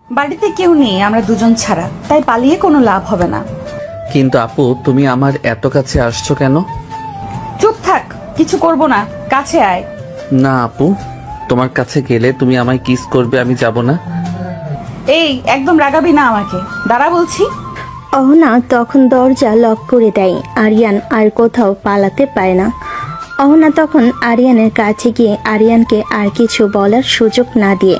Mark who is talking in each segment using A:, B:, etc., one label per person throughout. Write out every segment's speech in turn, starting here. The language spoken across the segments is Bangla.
A: বাড়িতে কেউ নেই, আমরা দুজন ছাড়া, তাই পালিয়ে কোনো লাভ হবে না।
B: কিন্তু আপু, তুমি আমার এত কাছে আসছো কেন?
A: চুপ থাক, কিছু করব না, কাছে আয়।
B: না আপু, তোমার কাছে গেলে তুমি আমায় কিস করবে, আমি যাব না।
A: এই একদম রাগাবি না আমাকে, দাঁড়া বলছি।
C: অহনা তখন দরজা লক করে দেয়। আরিয়ান আর কোথাও পালাতে পারে না। অহনা তখন আরিয়ানের কাছে গিয়ে আরিয়ানকে আর কিছু বলার সুযোগ না দিয়ে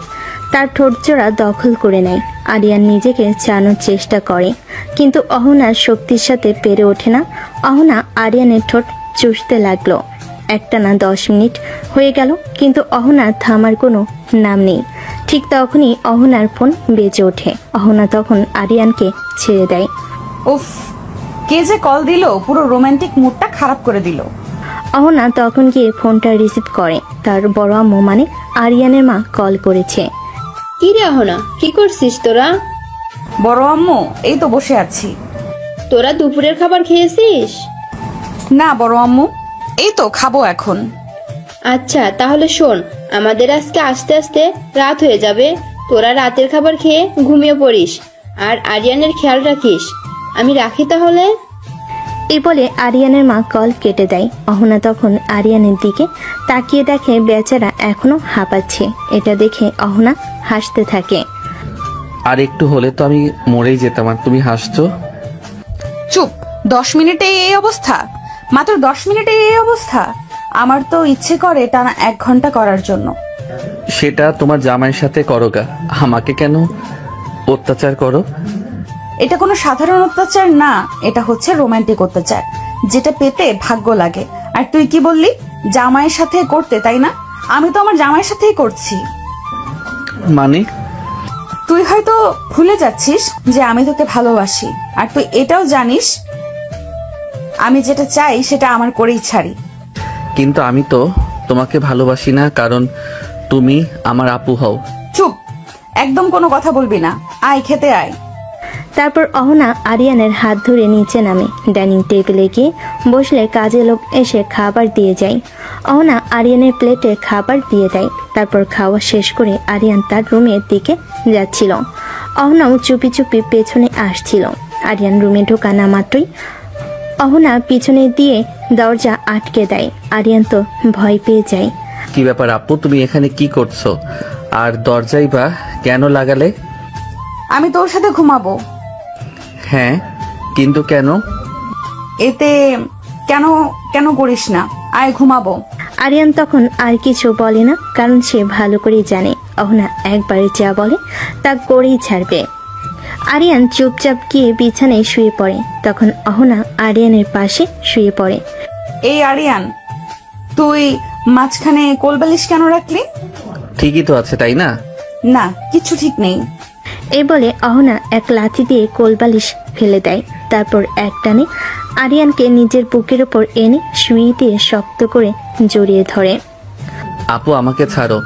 C: তার ঠোঁটজোড়া দখল করে নেয়। আরিয়ান নিজেকে চানোর চেষ্টা করে, কিন্তু অহনার শক্তির সাথে পেরে ওঠে না। অহনা আরিয়ানের ঠোঁট চুষতে লাগলো। একটানা 10 মিনিট হয়ে গেল, কিন্তু অহনার থামার কোনো নাম নেই। ঠিক তখনই অহনার ফোন বেজে ওঠে। অহনা তখন আরিয়ানকে ছেড়ে দেয়।
A: উফ, কে যে কল দিল, পুরো রোমান্টিক মুডটা খারাপ করে দিল।
C: অহনা তখন গিয়ে ফোনটা রিসিভ করে। তার বড় আম্মু মানে আরিয়ানের মা কল করেছে।
D: কি রে অহনা, কি করছিস তোরা?
A: বড় আম্মু, এই তো বসে আছি।
D: তোরা দুপুরের খাবার খেয়েছিস?
A: না বড় আম্মু, এই তো খাবো এখন।
D: আচ্ছা তাহলে শোন, আমাদের আজকে আস্তে আস্তে রাত হয়ে যাবে। তোরা রাতের খাবার খেয়ে ঘুমিয়ে পড়িস, আর আরিয়ানের খেয়াল রাখিস। আমি রাখি তাহলে।
C: এই বলে আরিয়ানের মা কল কেটে দেয়। অহনা তখন আরিয়ানের দিকে তাকিয়ে দেখে বেচারা এখনো হাঁপাচ্ছে। এটা দেখে অহনা হাসতে থাকে।
B: আর একটু হলে তো আমি মরেই যেতাম, আর তুমি হাসছো।
A: চুপ, 10 মিনিটে এই অবস্থা? মাত্র 10 মিনিটে এই অবস্থা? আমার তো ইচ্ছে করে টানা 1 ঘন্টা করার জন্য।
B: সেটা তোমার জামাইয়ের সাথে করো গা, আমাকে কেন অত্যাচার করো?
A: এটা কোনো সাধারণ অত্যাচার না, এটা হচ্ছে রোমান্টিক অত্যাচার, যেটা পেতে ভাগ্য লাগে। আর তুই কি বললি, জামাইয়ের সাথে করতে, তাই না? আমি তো আমার জামাইয়ের সাথেই করছি।
B: মানে?
A: তুই হয়তো ভুলে যাচ্ছিস যে আমি তোকে ভালোবাসি, আর তুই এটাও জানিস আমি যেটা চাই সেটা আমার করেই ছাড়ি।
B: কিন্তু আমি তো তোমাকে ভালোবাসি না, কারণ তুমি আমার আপু হও।
A: চুপ, একদম কোনো কথা বলবি না, আয় খেতে আয়।
C: তারপর অহনা আরিয়ানের হাত ধরে নিচে নামে। ডাইনিং টেবিলে গিয়ে বসলে কাজের লোক এসে খাবার দিয়ে যায়। অহনা আরিয়ানের প্লেটে খাবার দিয়ে দেয়। তারপর খাওয়া শেষ করে আরিয়ান তার রুমের দিকে যাচ্ছিল। অহনাও চুপি চুপি পেছনে আসছিল। আরিয়ান রুমে ঢোকা না মাত্রই অহনা পিছনে দিয়ে দরজা আটকে দেয়। আরিয়ান তো ভয় পেয়ে যায়।
B: কি ব্যাপার আপু, তুমি এখানে কি করছো? আর দরজাই বা কেন লাগালে?
A: আমি তোর সাথে ঘুমাবো।
B: হ্যাঁ, কিন্তু কেন?
A: এতে কেন কেন করিস না, আয় ঘুমাবো।
C: আরিয়ান তখন আর কিছু বলে না, কারণ সে ভালো করেই জানে অহনা একবারে যা বলে তা করেই ছাড়বে। আরিয়ান চুপচাপ গিয়ে বিছানায় শুয়ে পড়ে। তখন অহনা আরিয়ানের পাশে শুয়ে পড়ে।
A: এই আরিয়ান, তুই মাঝখানে কোলবালিশ কেন রাখলি?
B: ঠিকই তো আছে, তাই না?
A: না, কিছু ঠিক নেই।
C: এই বলে অহনা এক লাথি দিয়ে কোলবালিশ ফেলে দেয়। তারপর একটানে আরিয়ানকে নিজের বুকের উপর এনে শুয়ে দিয়ে শক্ত করে জড়িয়ে ধরে।
B: আপু আমাকে ছাড়ো,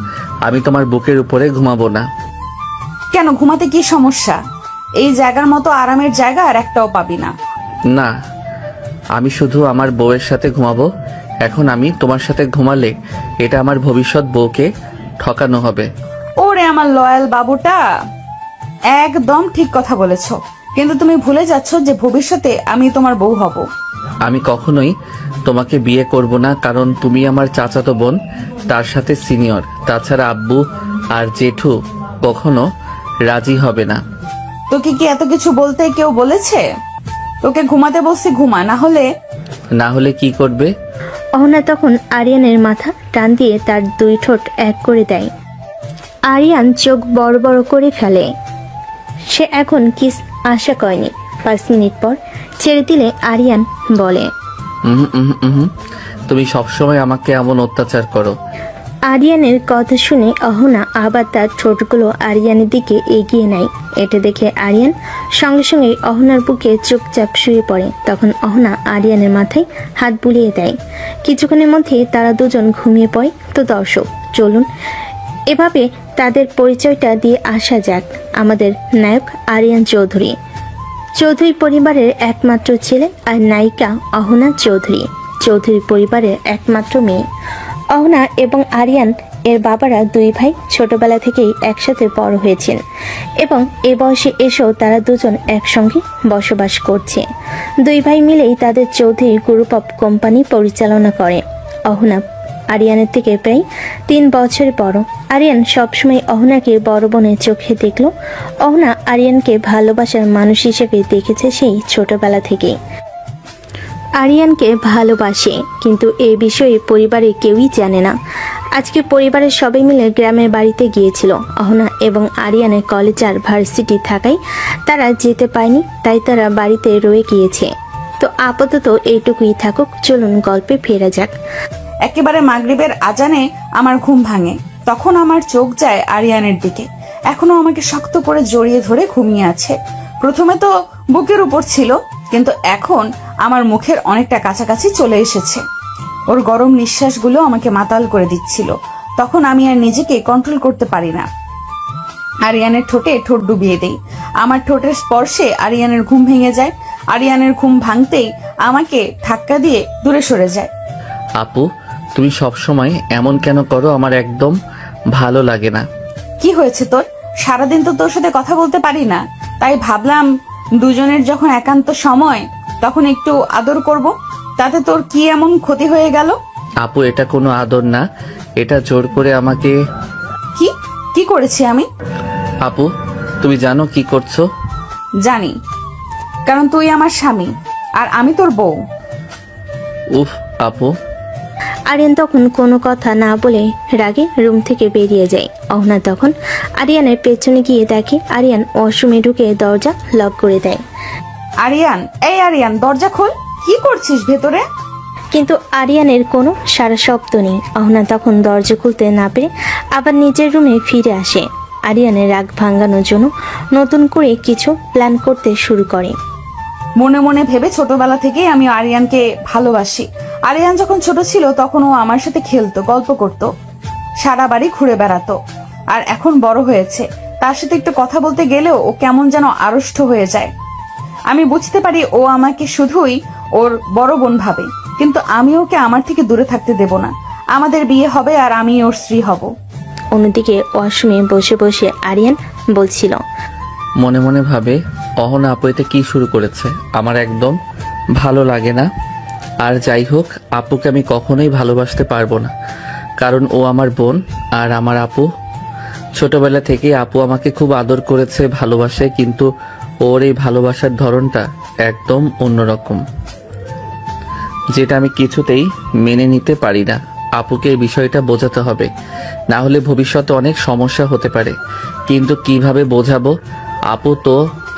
B: আমি তোমার বুকের উপরে ঘুমাবো না।
A: কেন, ঘুমাতে কি সমস্যা? এই জায়গার মতো আরামের জায়গা আর একটাও পাবি না।
B: না, আমি শুধু আমার বউয়ের সাথে ঘুমাবো। এখন আমি তোমার সাথে ঘুমালে এটা আমার ভবিষ্যৎ বউকে ঠকানো হবে।
A: ওরে আমার লয়াল বাবুটা, একদম ঠিক কথা বলেছো, কিন্তু তুমি ভুলে যাচ্ছ যে ভবিষ্যতে আমি তোমার বউ হব।
B: আমি কখনোই তোমাকে বিয়ে করব না, কারণ তুমি আমার চাচাতো বোন, তার সাথে সিনিয়র। তাছাড়া আব্বু আর জেঠু কখনো রাজি হবে না।
A: তোকে কি এত কিছু বলতে কেউ বলেছে? তোকে ঘুমাতে বলছি, ঘুমা, না হলে
B: কি করবে?
C: অহনা তখন আরিয়ানের মাথা টান দিয়ে তার 2 ঠোঁট এক করে দেয়। আরিয়ান চোখ বড় বড় করে ফেলে। সে এখন কিস আশা করেনি। 5 মিনিট পর ছেড়ে দিলে আরিয়ান বলে,
B: তুমি সবসময় আমাকে এমন অত্যাচার করো।
C: আরিয়ানের কথা শুনে অহনা আবার তার ঠোঁটগুলো আরিয়ানের দিকে এগিয়ে নেয়। এটা দেখে আরিয়ান সঙ্গে সঙ্গে অহনার বুকে চুপচাপ শুয়ে পড়ে। তখন অহনা আরিয়ানের মাথায় হাত বুলিয়ে দেয়। কিছুক্ষণের মধ্যে তারা দুজন ঘুমিয়ে পড়ে। তো দর্শক, চলুন এভাবে তাদের পরিচয়টা দিয়ে আসা যাক। আমাদের নায়ক আরিয়ান চৌধুরী, চৌধুরী পরিবারের একমাত্র ছেলে, আর নায়িকা অহনা চৌধুরী, চৌধুরী পরিবারের একমাত্র মেয়ে। অহনা এবং আরিয়ান এর বাবারা দুই ভাই ছোটবেলা থেকেই একসাথে বড় হয়েছেন এবং এ বয়সে এসেও তারা দুজন একসঙ্গে বসবাস করছে। দুই ভাই মিলেই তাদের চৌধুরী গ্রুপ অফ কোম্পানি পরিচালনা করে। অহনা আরিয়ানের থেকে প্রায় 3 বছরের বড়। আরিয়ান সবসময় অহনাকে বড় বোনের চোখে দেখল। অহনা আরিয়ানকে ভালোবাসার মানুষ হিসেবে দেখেছে সেই ছোটবেলা থেকেই। আরিয়ানকে ভালোবাসে, কিন্তু এই বিষয়ে পরিবারের কেউই জানে না। আজকে পরিবারের সবাই মিলে গ্রামের বাড়িতে গিয়েছিল। অহনা এবং আরিয়ানের কলেজ আর ভার্সিটি থাকায় তারা যেতে পায়নি, তাই তারা বাড়িতে রয়ে গিয়েছে। তো আপাতত এইটুকুই থাকুক, চলুন গল্পে ফেরা যাক।
A: একেবারে মাগরিবের আজানে আমার ঘুম ভাঙে। তখন আমার চোখ যায় আরিয়ানের দিকে। এখনো আমাকে শক্ত করে জড়িয়ে ধরে ঘুমিয়ে আছে। প্রথমে তো বুকের উপর ছিল, কিন্তু এখন আমার মুখের অনেকটা কাছাকাছি চলে এসেছে। ওর গরম নিঃশ্বাসগুলো আমাকে মাতাল করে দিচ্ছিল। তখন আমি আর নিজেকে কন্ট্রোল করতে পারি না। আরিয়ানের ঠোঁটে ঠোঁট ডুবিয়ে দেই। আমার ঠোঁটের স্পর্শে আরিয়ানের ঘুম ভেঙে যায়। আরিয়ানের ঘুম ভাঙতেই আমাকে ধাক্কা দিয়ে দূরে সরে যায়।
B: আপু, তুমি সব সময় এমন কেন করো? আমার একদম ভালো লাগে না।
A: কি হয়েছে তোর? সারাদিন তো তোর সাথে কথা বলতে পারি না, তাই ভাবলাম দুজনের যখন একান্ত সময় তখন একটু আদর করব। তাতে তোর কি এমন ক্ষতি হয়ে গেল?
B: আপু, এটা কোনো আদর না, এটা জোর করে আমাকে।
A: কি কি করেছি আমি?
B: আপু, তুমি জানো কি করছো?
A: জানি, কারণ তুই আমার স্বামী আর আমি তোর বউ।
B: উফ আপু।
C: আরিয়ান তখন কোনো কথা না বলে রাগে রুম থেকে বেরিয়ে যায়। অহনা তখন আরিয়ানের পেছনে গিয়ে দেখে আরিয়ান ওয়াশরুমে ঢুকে দরজা লক করে দেয়।
A: আরিয়ান, এই আরিয়ান, দরজা খোল। কি করছিস ভেতরে?
C: কিন্তু আরিয়ানের কোনো সারা শব্দ নেই। অহনা তখন দরজা খুলতে না পেরে আবার নিজের রুমে ফিরে আসে। আরিয়ানের রাগ ভাঙানোর জন্য নতুন করে কিছু প্ল্যান করতে শুরু করে।
A: মনে মনে ভেবে ছোটবেলা থেকেই আমি আরিয়ানকে ভালোবাসি। আরিয়ান যখন ছোট ছিল তখন ও আমার সাথে খেলতো, গল্প করত, সারা বাড়ি ঘুরে বেড়াতো। আর এখন বড় হয়েছে, তার সাথে একটু কথা বলতে গেলেও ও কেমন যেন আড়ষ্ট হয়ে যায়। আমি বুঝতে পারি ও আমাকে শুধুই ওর বড় বোন ভাবে, কিন্তু আমি ওকে আমার থেকে দূরে থাকতে দেব না। আমাদের বিয়ে হবে আর আমি ওর স্ত্রী হব।
C: অন্যদিকে ওয়াশরুমে বসে বসে আরিয়ান বলছিল,
B: মনে মনে ভাবে, অহনা আপু এতে কি শুরু করেছে? আমার একদম ভালো লাগে না। আর যাই হোক, আপুকে আমি কখনোই ভালোবাসতে পারবো না, কারণ ও আমার বোন আর আমার আপু। ছোটবেলা থেকে আপু আমাকে খুব আদর করেছে, ভালোবাসে, কিন্তু ওর এই ভালোবাসার ধরনটা একদম অন্যরকম, যেটা আমি কিছুতেই মেনে নিতে পারি না। আপুকে এই বিষয়টা বোঝাতে হবে, না হলে ভবিষ্যতে অনেক সমস্যা হতে পারে। কিন্তু কিভাবে বোঝাবো? আপু তো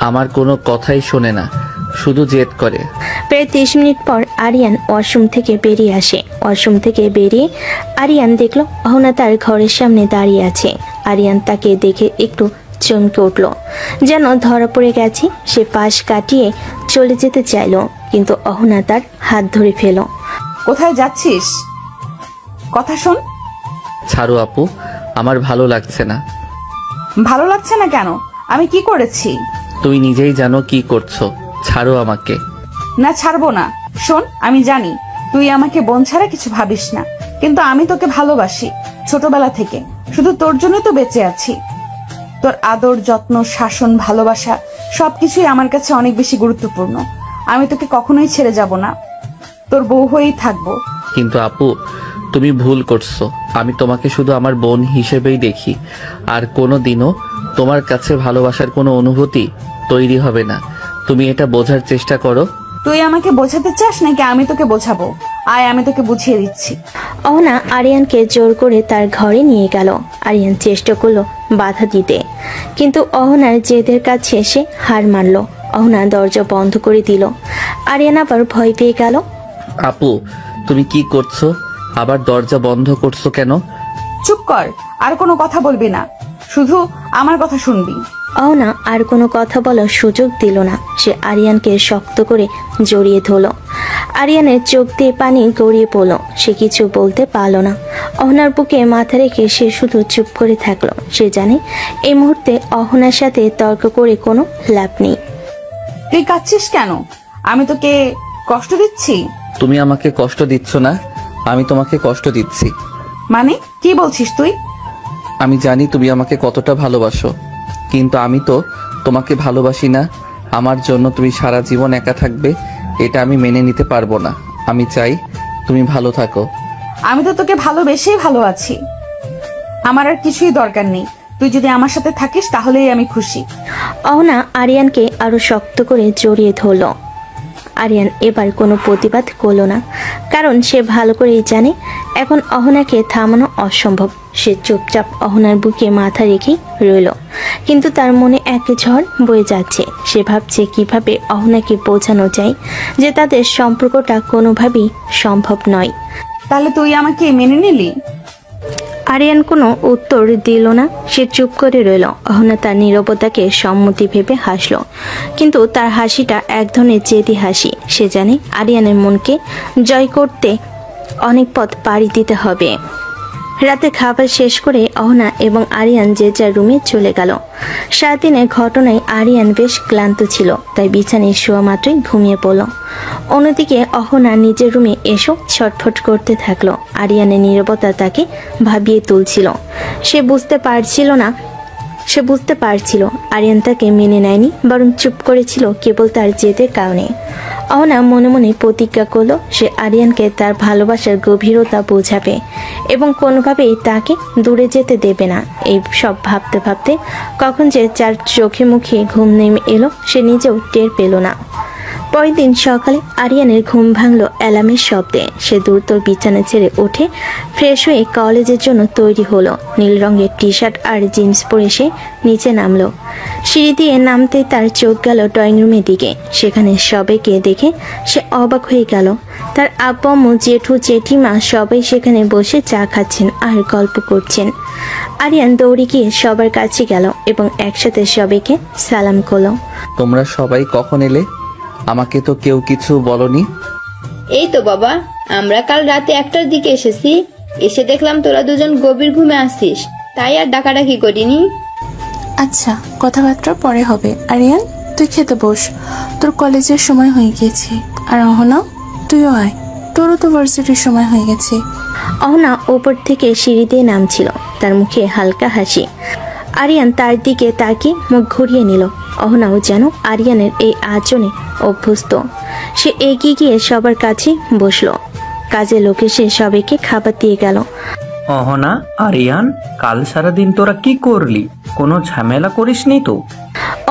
B: আমার কোনো কথাই শোনে না, শুধু জেদ করে।
C: প্রায় 30 মিনিট পর আরিয়ান ওয়াশরুম থেকে বেরিয়ে আসে। ওয়াশরুম থেকে বেরিয়ে আরিয়ান দেখলো অহনা তার ঘরের সামনে দাঁড়িয়ে আছে। আরিয়ান তাকে দেখে একটু চমকে উঠল, যেন ধরা পড়ে গেছে। সে পাশ কাটিয়ে চলে যেতে চাইল, কিন্তু অহনা তার হাত ধরে ফেল।
A: কোথায় যাচ্ছিস? কথা শোন।
B: ছাড়ো আপু, আমার ভালো লাগছে না।
A: ভালো লাগছে না কেন? আমি কি করেছি?
B: তুমি নিজেই জানো কি করছো, ছাড়ো আমাকে।
A: না, ছাড়বো না। শোন, আমি জানি তুই আমাকে বোন ছাড়া কিছু ভাবিস না, কিন্তু আমি তোকে ভালোবাসি ছোটবেলা থেকে। শুধু তোর জন্য তো বেঁচে আছি। তোর আদর, যত্ন, শাসন, ভালোবাসা সবকিছুই আমার কাছে অনেক বেশি গুরুত্বপূর্ণ। আমি তোকে কখনোই ছেড়ে যাব না, তোর বউ হয়েই থাকবো।
B: কিন্তু আপু, তুমি ভুল করছো। আমি তোমাকে শুধু আমার বোন হিসেবেই দেখি, আর কোনো দিনও তোমার কাছে ভালোবাসার কোনো অনুভূতি তৈরি হবে না। তুমি এটা বোঝার চেষ্টা করো।
A: তুই আমাকে বোঝাতে চাস নাকি আমি তোকে বোঝাবো? আয়, আমি তোকে বুঝিয়ে দিচ্ছি।
C: অহনা আরিয়ানকে জোর করে তার ঘরে নিয়ে গেল। আরিয়ান চেষ্টা করলো বাধা দিতে, কিন্তু অহনার জেদের কাছে এসে হার মানল। অহনা দরজা বন্ধ করে দিল। আরিয়ান আবার ভয় পেয়ে গেল।
B: আপু, তুমি কি করছো? আবার দরজা বন্ধ করছো কেন?
A: চুপ কর, আর কোনো কথা বলবি না, শুধু আমার কথা শুনবি।
C: অহনা আর কোনো কথা বলার সুযোগ দিল না। সে আরিয়ানকে শক্ত করে জড়িয়ে ধরল। আরিয়ানের চোখ দিয়ে পানি গড়িয়ে পড়ল। সে কিছু বলতে পারল না। অহনার বুকে মাথা রেখে সে শুধু চুপ করে থাকলো। সে জানে এই মুহূর্তে অহনার সাথে তর্ক করে কোনো লাভ নেই।
A: তুই কাঁদছিস কেন? আমি তোকে কষ্ট দিচ্ছি?
B: তুমি আমাকে কষ্ট দিচ্ছ না, আমি তোমাকে কষ্ট দিচ্ছি।
A: মানে কি বলছিস তুই?
B: আমি জানি তুমি আমাকে কতটা ভালোবাসো, কিন্তু আমি তো তোমাকে ভালোবাসি না। আমার জন্য তুমি সারা জীবন একা থাকবে, এটা আমি মেনে নিতে পারবো না। আমি চাই তুমি ভালো থাকো।
A: আমি তো তোকে ভালোবেসেই ভালো আছি, আমার আর কিছুই দরকার নেই। তুই যদি আমার সাথে থাকিস তাহলেই আমি খুশি।
C: অহনা আরিয়ানকে আরো শক্ত করে জড়িয়ে ধরল। আরিয়ান এবার কোনো প্রতিবাদ করলো না, কারণ সে ভালো করেই জানে এখন অহনাকে থামানো অসম্ভব। সে চুপচাপ অহনার বুকে মাথা রেখেই রইল, কিন্তু তার মনে এক ঝড় বয়ে যাচ্ছে। সে ভাবছে কিভাবে অহনাকে বোঝানো যায় যে তাদের সম্পর্কটা কোনোভাবেই সম্ভব নয়।
A: তাহলে তুই আমাকে মেনে নিলি?
C: আরিয়ান কোনো উত্তর দিল না, সে চুপ করে রইল। অহনা তার নীরবতাকে সম্মতি ভেবে হাসল, কিন্তু তার হাসিটা এক ধরনের জেদি হাসি। সে জানে আরিয়ানের মনকে জয় করতে অনেক পথ পাড়ি দিতে হবে। রাতে খাবার শেষ করে অহনা এবং আরিয়ান যে যার রুমে চলে গেল। সারাদিনের ঘটনায় আরিয়ান বেশ ক্লান্ত ছিল, তাই বিছানায় শোয়া মাত্রই ঘুমিয়ে পড়ল। অন্যদিকে অহনা নিজের রুমে এসে ছটফট করতে থাকলো। আরিয়ানের নীরবতা তাকে ভাবিয়ে তুলছিল। সে বুঝতে পারছিল আরিয়ান তাকে মেনে নেয়নি, বরং চুপ করেছিল কেবল তার জেদের কারণে। অহনা মনে মনে প্রতিজ্ঞা করলো সে আরিয়ানকে তার ভালোবাসার গভীরতা বোঝাবে এবং কোনোভাবেই তাকে দূরে যেতে দেবে না। এই সব ভাবতে ভাবতে কখন যে যার চোখে মুখে ঘুম নেমে এলো সে নিজেও টের পেল না। পরের দিন সকালে আরিয়ানের ঘুম ভাঙলো অ্যালার্মের শব্দে। সে দ্রুত বিছানা ছেড়ে উঠে ফ্রেশ হয়ে কলেজের জন্য তৈরি হলো। নীল রঙের টি শার্ট আর জিন্স পরে সে নিচে নামলো। সিঁড়ি দিয়ে নামতেই তার চোখ গেল ড্রয়িং রুমের দিকে। সেখানে সবাইকে দেখে সে অবাক হয়ে গেল। তার আব্বু আম্মু, জেঠু জেঠিমা সবাই সেখানে বসে চা খাচ্ছেন আর গল্প করছেন। আরিয়ান দৌড়ে গিয়ে সবার কাছে গেল এবং একসাথে সবাইকে সালাম করলো।
B: তোমরা সবাই কখন এলে? আমাকে তো কেউ কিছু বলনি।
D: এই তো বাবা, আমরা কাল রাতে 1টার দিকে এসেছি। এসে দেখলাম তোরা দুজন গভীর ঘুমে আসছিস, তাই আর ডাকাডাকি করিনি।
E: আচ্ছা, কথাবার্তা পরে হবে। আরিয়ান, তুই খেতে বস, তোর কলেজের সময় হয়ে গেছে। আর অহনা, তুইও আয়, তোরও তো ভার্সিটির সময় হয়ে গেছে।
C: অহনা ওপর থেকে সিঁড়ি দিয়ে নামছিল, তার মুখে হালকা হাসি। আরিয়ান তার দিকে তাকিয়ে মুখ ঘুরিয়ে নিল। অহনাও যেন আরিয়ানের এই আচরণে অভ্যস্ত। সে এগিয়ে গিয়ে সবার কাছে বসলো। কাজের লোক এসে সবাইকে খাবার দিয়ে গেল।
F: অহনা, আরিয়ান, কাল সারাদিন তোরা কি করলি? কোনো ঝামেলা করিসনি তো?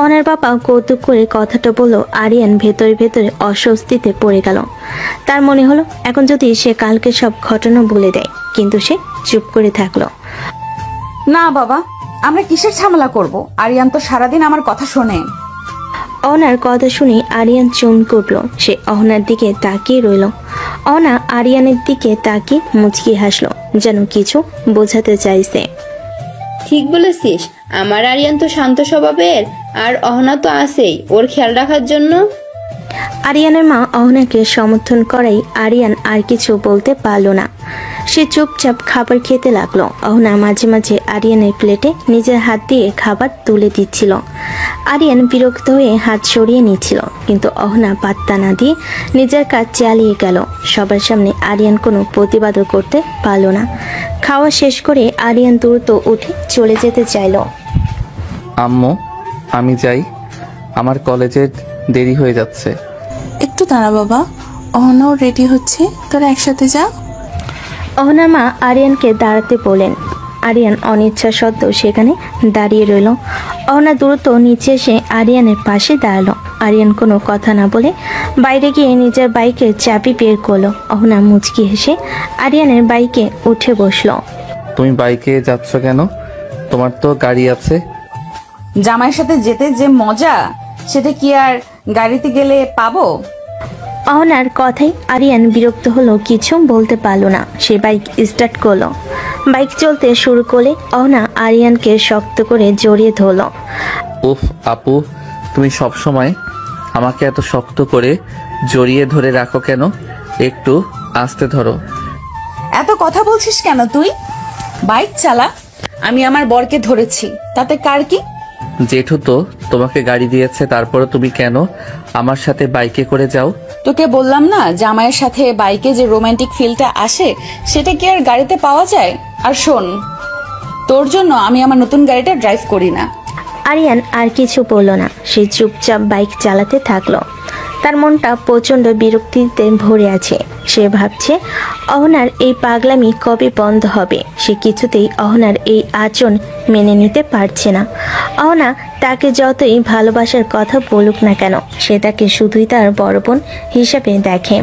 C: অনার বাবা কৌতুক করে কথাটা বলল। আরিয়ান ভেতরে ভেতরে অস্বস্তিতে পড়ে গেল। তার মনে হলো এখন যদি সে কালকে সব ঘটনা বলে দেয়, কিন্তু সে চুপ করে থাকলো।
A: না বাবা, আমরা কিসের ঝামেলা করব? আরিয়ান তো সারাদিন আমার কথা শোনে।
C: অহনার কথা শুনে আরিয়ান চমকে উঠল। সে অহনার দিকে তাকিয়ে রইল। অহনা আরিয়ানের দিকে তাকিয়ে মুচকি হাসলো, যেন কিছু বোঝাতে চাইছে।
D: ঠিক বলেছিস, আমার আরিয়ান তো শান্ত স্বভাবের, আর অহনা তো আছেই ওর খেয়াল রাখার জন্য।
C: আরিয়ানের মা অহনাকে সমর্থন করাই আরিয়ান আর কিছু বলতে পারল না। সে চুপচাপ খাবার খেতে লাগলো। অহনা মাঝে মাঝে আরিয়ানের প্লেটে নিজের হাত দিয়ে খাবার তুলে দিচ্ছিল। আরিয়ান বিরক্ত হয়ে হাত সরিয়ে নিচ্ছিল, কিন্তু অহনা পাত্তা না দিয়ে নিজের কাজ চালিয়ে গেল। সবার সামনে আরিয়ান কোনো প্রতিবাদও করতে পারল না। খাওয়া শেষ করে আরিয়ান দ্রুত উঠে চলে যেতে চাইল।
B: আম্মু, আমি যাই, আমার কলেজের দেরি হয়ে যাচ্ছে।
E: একটু দাঁড়া বাবা, অহনাও রেডি হচ্ছে, তোরা একসাথে যা।
C: অহনার মা আরিয়ানকে দাঁড়াতে বলেন। আরিয়ান অনিচ্ছা সত্ত্বেও সেখানে দাঁড়িয়ে রইল। অহনা দ্রুত নিচে এসে আরিয়ানের পাশে দাঁড়ালো। আরিয়ান কোনো কথা না বলে বাইরে গিয়ে নিজের বাইকের চাবি বের করলো। অহনা মুচকি হেসে আরিয়ানের বাইকে উঠে বসলো।
B: তুমি বাইকে যাচ্ছ কেন? তোমার তো গাড়ি আছে।
A: জামাইয়ের সাথে যেতে যে মজা, সেটা কি আর গাড়িতে গেলে পাবো?
C: অহনার কথাই আরিয়ান বিরক্ত হলো, কিছু বলতে পারলো না। সে বাইক স্টার্ট করলো। বাইক চলতে শুরু করলে অহনা আরিয়ানকে শক্ত করে জড়িয়ে ধরলো।
B: উফ আপু, তুমি সব সময় আমাকে এত শক্ত করে জড়িয়ে ধরে রাখো কেন? একটু আস্তে ধরো।
A: এত কথা বলছিস কেন তুই? বাইক চালা, আমি আমার বরকে ধরেছি, তাতে কার কি?
B: জেঠু তো তোমাকে গাড়ি দিয়েছে, তারপরে তুমি কেন আমার সাথে বাইকে করে যাও?
A: তোকে বললাম না জামাইয়ের সাথে বাইকে যে রোমান্টিক ফিলটা আসে সেটা কি আর গাড়িতে পাওয়া যায়? আর শোন, তোর জন্য আমি আমার নতুন গাড়িটা ড্রাইভ করি না।
C: আরিয়ান আর কিছু বলল না, সে চুপচাপ বাইক চালাতে থাকলো। তার মনটা প্রচণ্ড বিরক্তিতে ভরে আছে। সে ভাবছে অহনার এই পাগলামি কবে বন্ধ হবে। সে কিছুতেই অহনার এই আচরণ মেনে নিতে পারছে না। অহনা তাকে যতই ভালোবাসার কথা বলুক না কেন, সে তাকে শুধুই তার বড় বোন হিসাবে দেখে।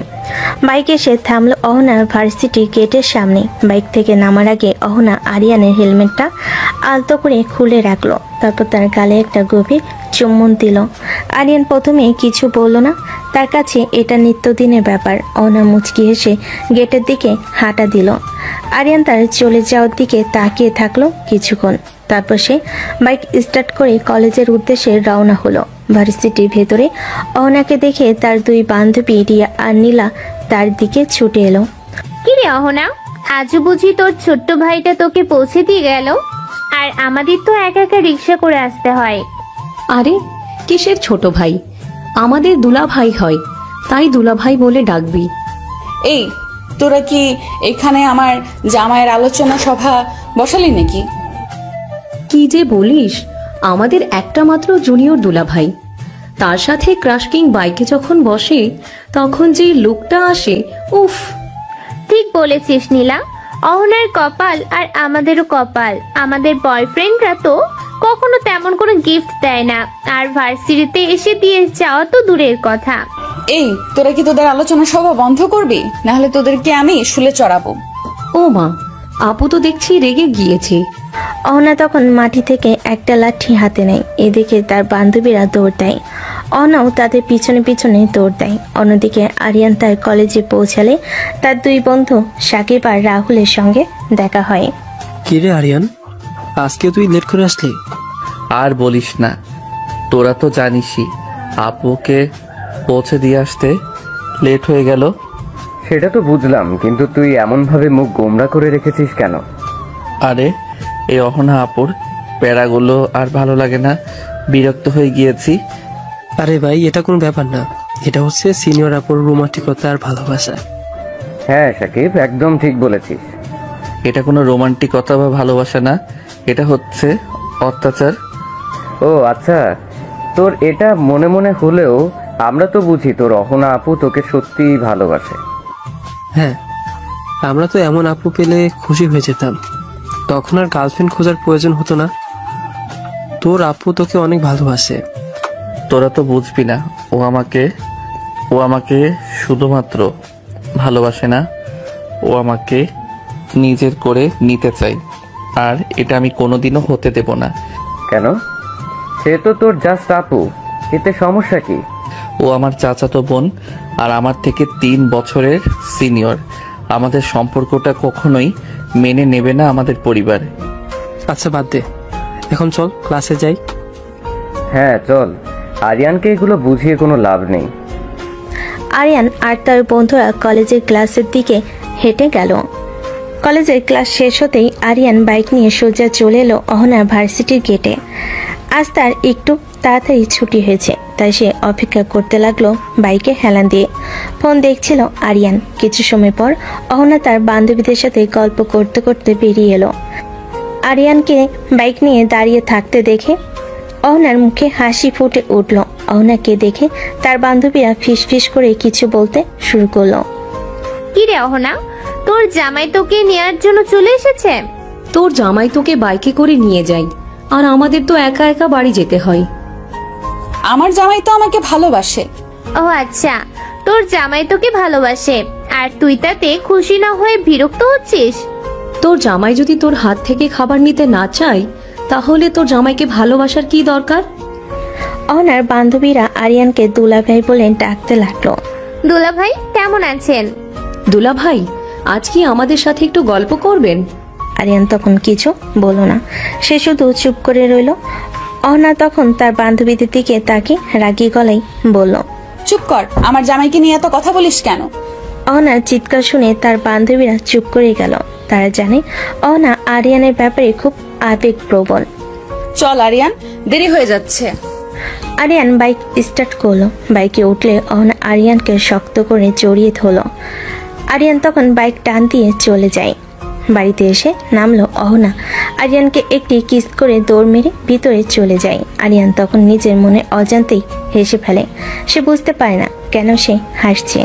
C: বাইকে সে থামলো অহনার ভার্সিটি গেটের সামনে। বাইক থেকে নামার আগে অহনা আরিয়ানের হেলমেটটা আলতো করে খুলে রাখলো, তারপর তার গালে একটা গভীর চুম্বন দিল। আরিয়ান প্রথমে কিছু বলল না, তার কাছে এটা নিত্যদিনের ব্যাপার। অহনা মুচকি হেসে গেটের দিকে হাঁটা দিল। আরিয়ান তার চলে যাওয়ার দিকে তাকিয়ে থাকলো কিছুক্ষণ, তারপর সে বাইক স্টার্ট করে কলেজের উদ্দেশ্যে রওনা হলো। ভার্সিটির ভেতরে অহনাকে দেখে তার দুই বান্ধবী রিয়া আর নীলা তার দিকে ছুটে এলো।
G: কি রে অহনা, আজও বুঝি তোর ছোট্ট ভাইটা তোকে পৌঁছে দিয়ে গেল? আর আমাদের তো একা একা রিক্সা করে আসতে হয়।
H: আরে কিসের ছোট ভাই, আমাদের দুলা ভাই হয়, তাই দুলা ভাই বলে ডাকবি।
A: এই, তোরা কি এখানে আমার জামাইয়ের আলোচনা সভা বসালি নাকি?
H: কি যে বলিস, আমাদের একটা মাত্র জুনিয়র দুলা ভাই, তার সাথে ক্রাশ কিং বাইকে যখন বসে তখন যে লুকটা আসে, উফ।
G: ঠিক বলেছিস নীলা, অহনার কপাল আর আমাদেরও কপাল। আমাদের বয়ফ্রেন্ডরা তো কখনো তেমন কোনো গিফট দেয় না, আর ভার্সিটিতে এসে দিয়ে যাওয়া তো দূরের কথা।
A: এই, তোরা কি তোদের আলোচনা সভা বন্ধ করবি? নাহলে তোদেরকে আমি শুলে চড়াবো।
H: ও মা, আপু তো দেখছি রেগে গিয়েছে।
C: অহনা তখন মাটি থেকে একটা লাঠি হাতে নেয়। এদিকে তার বান্ধবীরা দৌড় দেয়, অহনাও তাদের পিছনে পিছনে দৌড় দেয়। অন্যদিকে আরিয়ান তার কলেজে পৌঁছালে তার দুই বন্ধু সাকিব আর রাহুলের সঙ্গে দেখা হয়।
I: কিরে আরিয়ান, আজকে তুই লেট করে আসলি?
B: আর বলিস না, তোরা তো জানিসই আপুকে পৌঁছে দিয়ে আসতে লেট হয়ে গেল।
J: সেটা তো বুঝলাম, কিন্তু তুই এমন ভাবে মুখ গোমরা করে রেখেছিস কেন?
B: আরে এই অহনা আপুর প্যারাগুলো আর ভালো লাগে না, বিরক্ত হয়ে গিয়েছি।
I: আরে ভাই, এটা কোনো ব্যাপার না, এটা হচ্ছে সিনিয়র আপুর রোমান্টিকতা আর ভালোবাসা।
J: হ্যাঁ সাকিব, একদম ঠিক বলেছিস।
B: এটা কোনো রোমান্টিকতা বা ভালোবাসা না, এটা হচ্ছে অত্যাচার।
J: ও আচ্ছা, তোর এটা মনে মনে হলেও আমরা তো বুঝি তোর অহনা আপু তোকে সত্যিই ভালোবাসে।
I: হ্যাঁ, আমরা তো এমন আপু পেলে খুশি হয়ে যেতাম, তখন আর গার্লফ্রেন্ড খোঁজার প্রয়োজন হতো না। তোর আপু তোকে অনেক ভালোবাসে।
B: তোরা তো বুঝবি না, ও আমাকে শুধুমাত্র ভালোবাসে না, ও আমাকে নিজের করে নিতে চাই, আর এটা আমি কোনোদিনও হতে দেব না।
J: কেন? সে তো তোর জাস্ট আপু, এতে সমস্যা কি?
B: ও আমার চাচাতো বোন আর আমার থেকে 3 বছরের সিনিয়র। আমাদের সম্পর্কটা কখনোই মেনে নেবে না আমাদের পরিবার।
I: আচ্ছা বাদ দে, এখন চল ক্লাসে যাই।
J: হ্যাঁ চল, আরিয়ানকে এগুলো বুঝিয়ে কোনো লাভ নেই।
C: আরিয়ান আর তার বন্ধুরা কলেজের ক্লাসের দিকে হেঁটে গেল। কলেজের ক্লাস শেষ হতেই আরিয়ান বাইক নিয়ে সোজা চলে এলো অহনার ভার্সিটির গেটে। আজ তার একটু তাড়াতাড়ি ছুটি হয়েছে, তাই সে অপেক্ষা করতে লাগলো বাইকে হেলান দিয়ে। ফোন দেখছিল আরিয়ান। কিছু সময় পর অহনা তার বান্ধবীদের সাথে গল্প করতে করতে বেরিয়ে এলো। আরিয়ানকে বাইক নিয়ে দাঁড়িয়ে থাকতে দেখে অহনার মুখে হাসি ফুটে উঠল। অহনাকে দেখে তার বান্ধবীরা ফিসফিস করে কিছু বলতে শুরু করলো।
G: কি রে অহনা, তোর জামাই তোকে নেয়ার জন্য চলে এসেছে?
H: তোর জামাই তোকে বাইকে করে নিয়ে যায়, আর আমাদের তো একা একা বাড়ি যেতে হয়।
A: আমার জামাই তো আমাকে ভালোবাসে।
G: ও আচ্ছা, তোর জামাই তোকে ভালোবাসে আর তুই তাতে খুশি না হয়ে বিরক্ত হচ্ছিস?
H: তোর জামাই যদি তোর হাত থেকে খাবার নিতে না চায়, তাহলে তোর জামাইকে ভালোবাসার কি দরকার?
C: অহনার বান্ধবীরা আরিয়ানকে দুলাভাই বলে ডাকতে লাগলো।
G: দুলা ভাই কেমন আছেন?
H: দুলা ভাই, আজ কি আমাদের সাথে একটু গল্প করবেন?
C: আরিয়ান তখন কিছু বলল না, সে শুধু চুপ করে রইল। অহনা তখন তার বান্ধবীদের দিকে তাকিয়ে রাগী গলায় বলল,
A: চুপ কর, আমার জামাইকে নিয়ে এত কথা বলিস কেন?
C: অহনার চিৎকার শুনে তার বান্ধবীরা চুপ করে গেল। তারা জানে অহনা আরিয়ানের ব্যাপারে খুব আবেগপ্রবণ।
A: চল আরিয়ান, দেরি হয়ে যাচ্ছে।
C: আরিয়ান বাইক স্টার্ট করলো। বাইকে উঠলে অহনা আরিয়ানকে শক্ত করে জড়িয়ে ধরলো। আরিয়ান তখন বাইক টান দিয়ে চলে যায়। বাড়িতে এসে নামলো অহনা। আরিয়ানকে একটি কিস করে দৌড় মেরে ভিতরে চলে যায়। আরিয়ান তখন নিজের মনে অজান্তেই হেসে ফেলে। সে বুঝতে পারে না কেন সে হাসছে।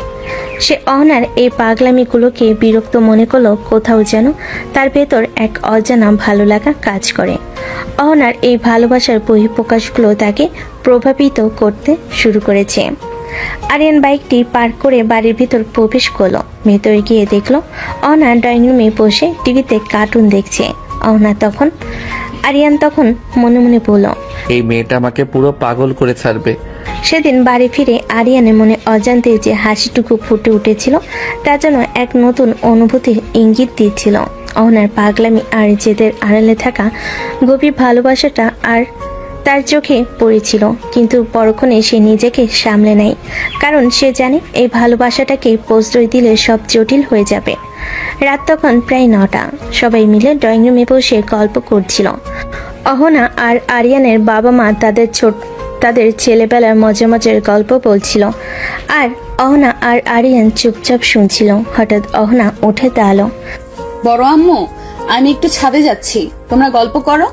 C: সে অহনার এই পাগলামিগুলোকে বিরক্ত মনে করলো। কোথাও যেন তার ভেতর এক অজানা ভালো লাগা কাজ করে। অহনার এই ভালোবাসার বহিঃপ্রকাশগুলো তাকে প্রভাবিত করতে শুরু করেছে। আরিয়ান বাইকটি পার্ক করে বাড়ির ভিতর প্রবেশ করলো। ভেতরে গিয়ে দেখলো অহনা ড্রয়িং রুমে বসে টিভিতে কার্টুন দেখছে। আরিয়ান তখন মনে মনে বলল,
B: এই মেয়েটা আমাকে পুরো পাগল করে ছাড়বে।
C: সেদিন বাড়ি ফিরে আরিয়ানের মনে অজান্তে যে হাসিটুকু ফুটে উঠেছিল তা যেন এক নতুন অনুভূতির ইঙ্গিত দিচ্ছিল। অহনার পাগলামি আর জেদের আড়ালে থাকা গভীর ভালোবাসাটা আর তার চোখে পড়েছিল, কিন্তু পরক্ষণে সে নিজেকে সামলে নেয়। কারণ সে জানে এই ভালোবাসাটাকে প্রশ্রয় দিলে সব জটিল হয়ে যাবে। রাত তখন প্রায় 9টা। সবাই মিলে ড্রয়িং রুমে বসে গল্প করছিল। অহনা আর আরিয়ানের বাবা মা তাদের ছেলেবেলার মজার মজার গল্প বলছিল, আর অহনা আর আরিয়ান চুপচাপ শুনছিল। হঠাৎ অহনা উঠে দাঁড়ালো।
A: বড় আম্মু, আমি একটু ছাদে যাচ্ছি, তোমরা গল্প করো।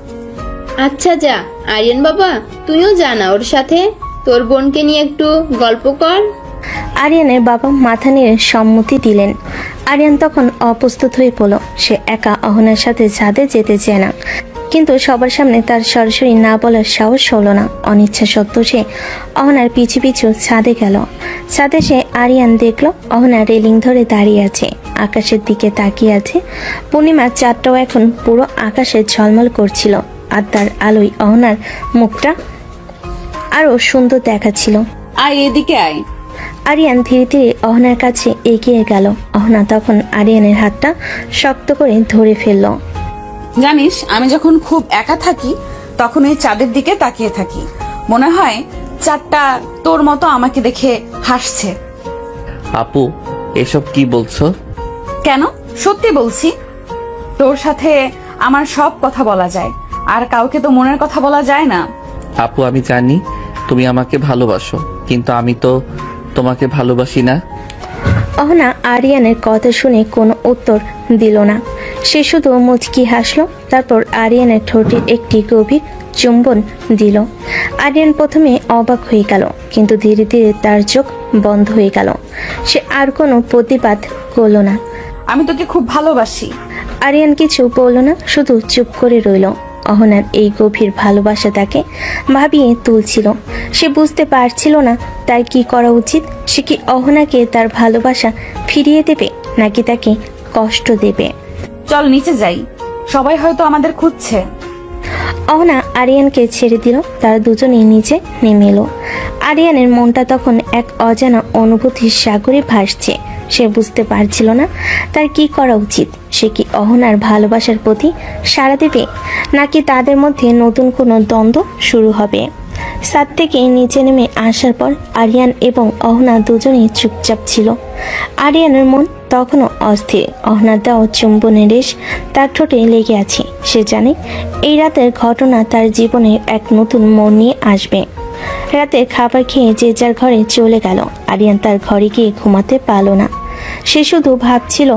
D: আচ্ছা যা। আরিয়ান বাবা, তুইও জানা ওর সাথে, তোর বোনকে নিয়ে একটু গল্প কর।
C: আরিয়ানের বাবা মাথা নিয়ে সম্মতি দিলেন। আরিয়ান তখন অপ্রস্তুত হয়ে পড়ল। সে একা অহনার সাথে ছাদে যেতে চায় না, কিন্তু সবার সামনে তার সরাসরি না বলার সাহস হলো না। অনিচ্ছা সত্ত্বেও সে অহনার পিছু পিছু ছাদে গেল। ছাদে সে আরিয়ান দেখলো অহনা রেলিং ধরে দাঁড়িয়ে আছে, আকাশের দিকে তাকিয়ে আছে। পূর্ণিমার চাঁদটাও এখন পুরো আকাশে ঝলমল করছিল, আর তার আলোয় অহনার মুখটা আরো সুন্দর দেখাচ্ছিল।
A: আয় এদিকে আয়।
C: আরিয়ান ধীরে ধীরে অহনার কাছে এগিয়ে গেল। অহনা তখন আরিয়ানের হাতটা শক্ত করে ধরে ফেলল।
A: জানিস, আমি যখন খুব একা থাকি তখন এই চাঁদের দিকে তাকিয়ে থাকি। মনে হয় চাঁদটা তোর মতো আমাকে দেখে হাসছে।
B: আপু, এসব কি বলছো?
A: কেন, সত্যি বলছি। তোর সাথে আমার সব কথা বলা যায়, আর কাউকে তো মনের কথা বলা যায় না।
B: আপু, আমি জানি তুমি আমাকে ভালোবাসো, কিন্তু আমি তো তোমাকে ভালোবাসি না।
C: অহনা আরিয়ানের কথা শুনে কোনো উত্তর দিল না। সে শুধু মুচকি হাসলো। তারপর আরিয়ানের ঠোঁটে একটি গভীর চুম্বন দিল। আরিয়ান প্রথমে অবাক হয়ে গেল, কিন্তু ধীরে ধীরে তার চোখ বন্ধ হয়ে গেল। সে আর কোনো প্রতিবাদ করল না।
A: আমি তোকে খুব ভালোবাসি।
C: আরিয়ান কিছু বলল না, শুধু চুপ করে রইল। অহনার এই গভীর ভালোবাসা তাকে ভাবিয়ে তুলছিল। সে বুঝতে পারছিল না তার কি করা উচিত। সে কি অহনাকে তার ভালোবাসা ফিরিয়ে দেবে, নাকি তাকে কষ্ট দেবে?
A: চল নিচে যাই, সবাই হয়তো আমাদের খুঁজছে।
C: অহনা আরিয়ানকে ছেড়ে দিল। তারা দুজনেই নিচে নেমে এলো। আরিয়ানের মনটা তখন এক অজানা অনুভূতির সাগরে ভাসছে। সে বুঝতে পারছিল না তার কি করা উচিত। সে কি অহনার ভালোবাসার প্রতি সাড়া দেবে, নাকি তাদের মধ্যে নতুন কোনো দ্বন্দ্ব শুরু হবে? ছাদ থেকে নিচে নেমে আসার পর আরিয়ান এবং অহনা দুজনেই চুপচাপ ছিল। আরিয়ানের মন তখনও অস্থির। অহনার দেওয়া চুম্বনের রেশ তার ঠোঁটে লেগে আছে। সে জানে এই রাতের ঘটনা তার জীবনের এক নতুন মোড় নিয়ে আসবে। রাতে খাবার খেয়ে যে যার ঘরে চলে গেল। আরিয়ান তার ঘরে গিয়ে ঘুমাতে পারল না। সে শুধু ভাবছিল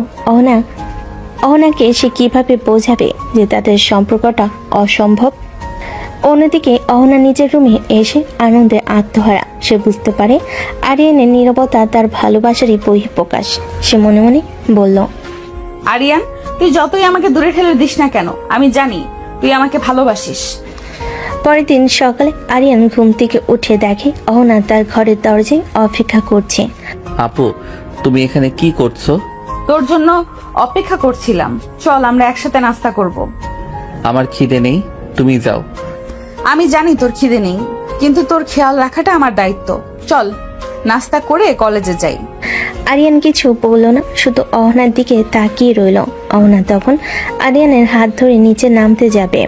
C: অহনাকে সে কিভাবে বোঝাবে যে তাদের সম্পর্কটা অসম্ভব। অন্যদিকে অহনা নিজের রুমে এসে আনন্দে আত্মহারা। সে বুঝতে পারে আরিয়ানের নীরবতা তার ভালোবাসারই বহিঃপ্রকাশ। সে মনে মনে বলল,
A: আরিয়ান, তুই যতই আমাকে দূরে ঠেলে দিস না কেন, আমি জানি তুই আমাকে ভালোবাসিস।
C: পরের দিন সকালে আরিয়ান ঘুম থেকে উঠে দেখে অহনা তার ঘরের দরজায় অপেক্ষা করছে।
B: আপু, তুমি এখানে কি করছো?
A: তোর জন্য অপেক্ষা করছিলাম। চল আমরা একসাথে নাস্তা করব।
B: আমার খিদে নেই, তুমি যাও।
A: আমি জানি তোর খিদে নেই, কিন্তু তোর খেয়াল রাখাটা আমার দায়িত্ব। চল নাস্তা করে কলেজে যাই।
C: আরিয়ান কিছু বলল না, শুধু অহনার দিকে তাকিয়ে রইল। অহনা তখন আরিয়ানের হাত ধরে নিচে নামতে যাবে।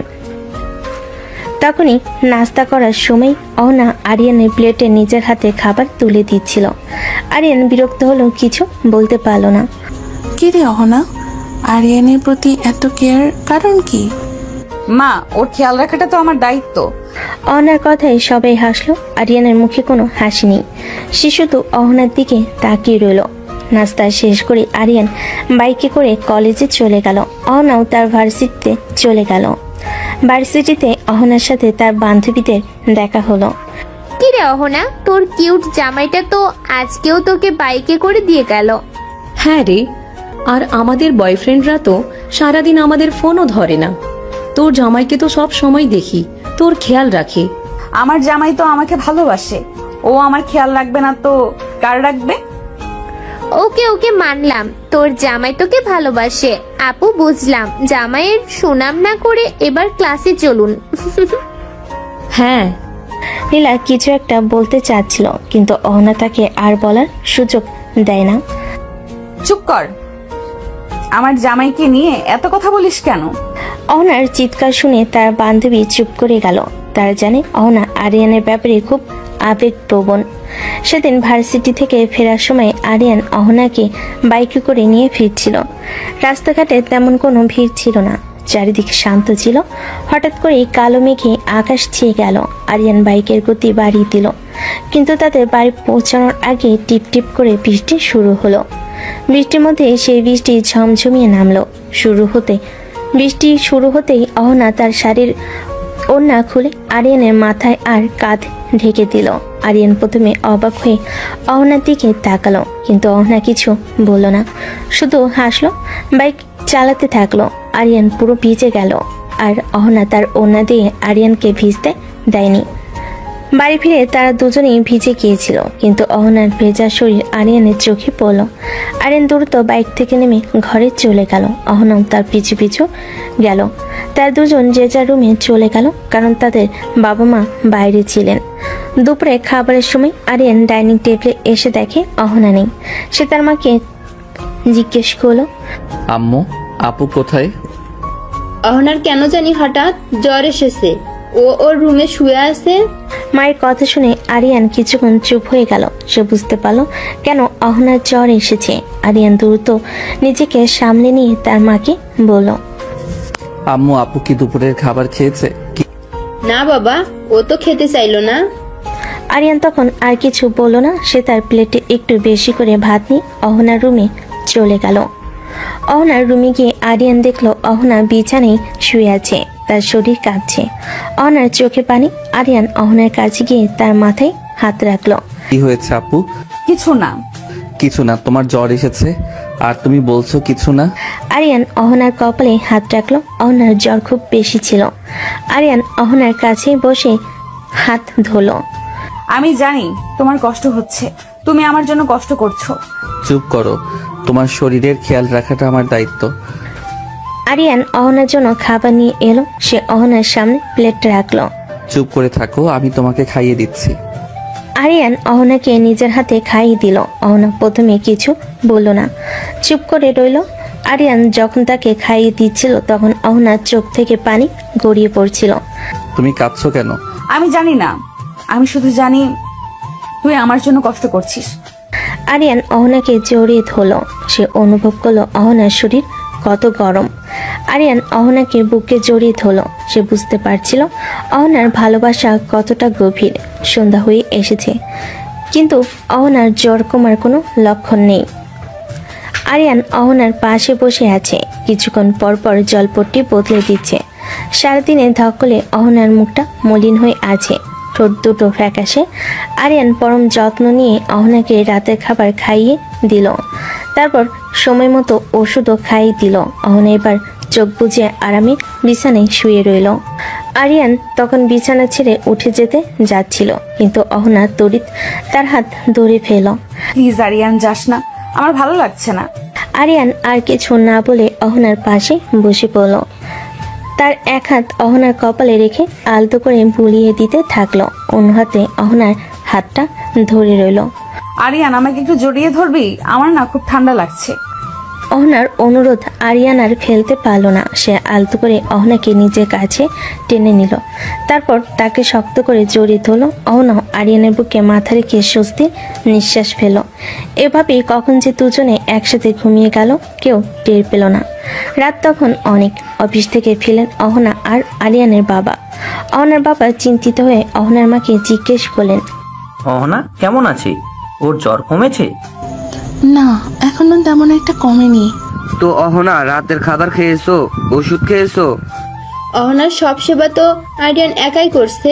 C: তখনই নাস্তা করার সময় অহনা আরিয়ানের প্লেটে নিজের হাতে খাবার তুলে দিচ্ছিল। আরিয়ান বিরক্ত হলো, কিছু বলতে পারল না।
E: কি রে অহনা, আরিয়ানের প্রতি এত কেয়ার কারণ কি?
A: মা, ওর খেয়াল রাখাটা তো আমার দায়িত্ব।
C: অহনার কথায় সবাই হাসলো। আরিয়ানের মুখে কোনো হাসি নেই, সে শুধু অহনার দিকে তাকিয়ে রইল। নাস্তা শেষ করে আরিয়ান বাইকে করে কলেজে চলে গেল। অহনাও তার ভার্সিটিতে চলে গেল। ভার্সিটিতে অহনার সাথে তার বান্ধবীদের দেখা হলো।
G: কি রে অহনা, তোর কিউট জামাইটা তো আজকেও তোকে বাইকে করে দিয়ে গেল।
H: হ্যাঁ রে, আর আমাদের বয়ফ্রেন্ডরা তো সারাদিন আমাদের ফোনও ধরে না। তোর জামাইকে তো সব সময় দেখি, তোর খেয়াল রাখে।
A: আমার জামাই তো আমাকে ভালোবাসে, ও আমার খেয়াল রাখবে না তো কার রাখবে?
G: ওকে ওকে মানলাম, তোর জামাই তোকে ভালোবাসে। আপু বুঝলাম, জামাইয়ের সুনাম না করে এবার ক্লাসে চলুন।
H: হ্যাঁ।
C: নীলা কিছু একটা বলতে চাচ্ছিল, কিন্তু অহনা তাকে আর বলার সুযোগ দেয় না।
A: চুপ কর, আমার জামাইকে নিয়ে এত কথা বলিস কেন?
C: অহনার চিৎকার শুনে তার বান্ধবী চুপ করে গেল। তারা জানে অহনা আরিয়ানের ব্যাপারে খুব আবেগপ্রবণ। সেদিন ভার্সিটি থেকে ফেরার সময় আরিয়ান অহনাকে বাইকে করে নিয়ে ফিরছিল। রাস্তাঘাটে তেমন কোনো ভিড় ছিল না, চারিদিকে শান্ত ছিল। হঠাৎ করেই কালো মেঘে আকাশ ছেয়ে গেল। আরিয়ান বাইকের গতি বাড়িয়ে দিল, কিন্তু তাদের বাড়ি পৌঁছানোর আগে টিপ টিপ করে বৃষ্টি শুরু হলো। বৃষ্টির মধ্যে সেই বৃষ্টি ঝমঝমিয়ে নামলো। বৃষ্টি শুরু হতেই অহনা তার শাড়ির ওড়না খুলে আরিয়ানের মাথায় আর কাঁধ ঢেকে দিল। আরিয়ান প্রথমে অবাক হয়ে অহনার দিকে তাকালো, কিন্তু অহনা কিছু বলল না, শুধু হাসলো। বাইক চালাতে থাকলো। আরিয়ান পুরো ভিজে গেল, আর অহনা তার ওড়না দিয়ে আরিয়ানকে ভিজতে দেয়নি। বাড়ি ফিরে তারা দুজনেই ভিজে গিয়েছিল, কিন্তু অহনার ভেজা শরীর আরিয়ানের চোখে পড়ল। আরিয়ান দ্রুত বাইক থেকে নেমে ঘরে চলে গেল। অহনাও তার পিছু পিছু গেল। তার দুজন যে যার রুমে চলে গেল, কারণ তাদের বাবা মা বাইরে ছিলেন। দুপুরে খাবারের সময় আরিয়ান ডাইনিং টেবিলে এসে দেখে অহনা নেই। সে তার মাকে জিজ্ঞেস করলো,
B: আম্মু, আপু কোথায়?
D: অহনার কেন জানি হঠাৎ জ্বর এসেছে, ও ওর রুমে শুয়ে আছে।
C: মায়ের কথা শুনে আরিয়ান কিছুক্ষণ চুপ হয়ে গেল। সে বুঝতে পারল কেন অহনার জ্বর এসেছে। আরিয়ান দ্রুত নিজেকে সামলে নিয়ে তার মাকে বলল,
B: আম্মু, আপু কি দুপুরের খাবার খেয়েছে?
D: না বাবা, ও তো খেতে চাইলো না।
C: আরিয়ান তখন আর কিছু বলল না। সে তার প্লেটে একটু বেশি করে ভাত নিয়ে অহনার রুমে চলে গেল। অহনার রুমে গিয়ে আরিয়ান দেখলো অহনা বিছানায় শুয়ে আছে, তার শরীর কাঁপছে। অহনার চোখে পানি। আরিয়ান অহনার কাছে গিয়ে তার মাথায় হাত রাখলো।
B: কি হয়েছে আপু?
A: কিছু না।
B: কিছু না? তোমার জ্বর এসেছে আর তুমি বলছো কিছু না?
C: আরিয়ান অহনার কপালে হাত রাখলো। অহনার জ্বর খুব বেশি ছিল। আরিয়ান অহনার কাছে বসে হাত ধরলো।
A: আমি জানি তোমার কষ্ট হচ্ছে, তুমি আমার জন্য কষ্ট করছো।
B: চুপ করো, তোমার শরীরের খেয়াল রাখাটা আমার দায়িত্ব।
C: আরিয়ান অহনার জন্য খাবার নিয়ে এলো। সে অহনার সামনে প্লেট রাখলো।
B: চুপ করে থাকো, আমি তোমাকে খাইয়ে দিচ্ছি।
C: আরিয়ান অহনাকে নিজের হাতে খাইয়ে দিল। অহনা প্রথমে কিছু বলল না, চুপ করে রইল। আরিয়ান যখন তাকে খাইয়ে দিচ্ছিল, তখন অহনার চোখ থেকে পানি গড়িয়ে পড়ছিল।
B: তুমি কাঁদছো কেন?
A: আমি জানি না, আমি শুধু জানি তুই আমার জন্য কষ্ট করছিস।
C: আরিয়ান অহনাকে জড়িয়ে ধরল। সে অনুভব করলো অহনার শরীর কত গরম। আরিয়ান অহনাকে বুকে জড়িয়ে ধরল। সে বুঝতে পারছিল অহনার ভালোবাসা কতটা গভীর। সন্ধ্যা হয়ে এসেছে, কিন্তু অহনার জ্বর কমার কোনো লক্ষণ নেই। আরিয়ান অহনার পাশে বসে আছে। কিছুক্ষণ পর পর জলপট্টি বদলে দিচ্ছে। সারাদিনে ধকলে অহনার মুখটা মলিন হয়ে আছে, ঠোঁট দুটো ফ্যাকাশে। আরিয়ান পরম যত্ন নিয়ে অহনাকে রাতের খাবার খাইয়ে দিল। তারপর সময় মতো ওষুধও খাইয়ে দিল। অহনা এবার চোখ বুজে আরামে বিছানায় শুয়ে রইল। আরিয়ান তখন বিছানা ছেড়ে উঠে যেতে যাচ্ছিল, কিন্তু অহনা তড়িৎ তার হাত ধরে ফেল।
A: প্লিজ আরিয়ান, যাস না, আমার ভালো লাগছে না।
C: আরিয়ান আর কিছু না বলে অহনার পাশে বসে পড়ল। তার এক হাত অহনার কপালে রেখে আলতো করে বুলিয়ে দিতে থাকলো। অন্য হাতে অহনার হাতটা ধরে রইল।
A: আরিয়ান, আমাকে একটু জড়িয়ে ধরবি? আমার না খুব ঠান্ডা লাগছে।
C: অহনার অনুরোধ আরিয়ান আর ফেলতে পারল না। সে আলতো করে অহনাকে নিজের কাছে টেনে নিল, তারপর তাকে শক্ত করে জড়িয়ে ধরল। অহনা আরিয়ানের বুকে মাথা রেখে স্বস্তির নিঃশ্বাস ফেল। এভাবেই কখন যে দুজনে একসাথে ঘুমিয়ে গেল কেউ টের পেল না। রাত তখন অনেক। অফিস থেকে ফিরলেন অহনা আর আরিয়ানের বাবা। অহনার বাবা চিন্তিত হয়ে অহনার মাকে জিজ্ঞেস করলেন,
F: অহনা কেমন আছে? ওর জ্বর কমেছে?
E: না, এখনো তেমন একটা কমেনি।
J: তো অহনা, রাতের খাবার খেয়েছো? ওষুধ খেয়েছো?
D: অহনার সব সেবা তো আরিয়ান একাই করছে।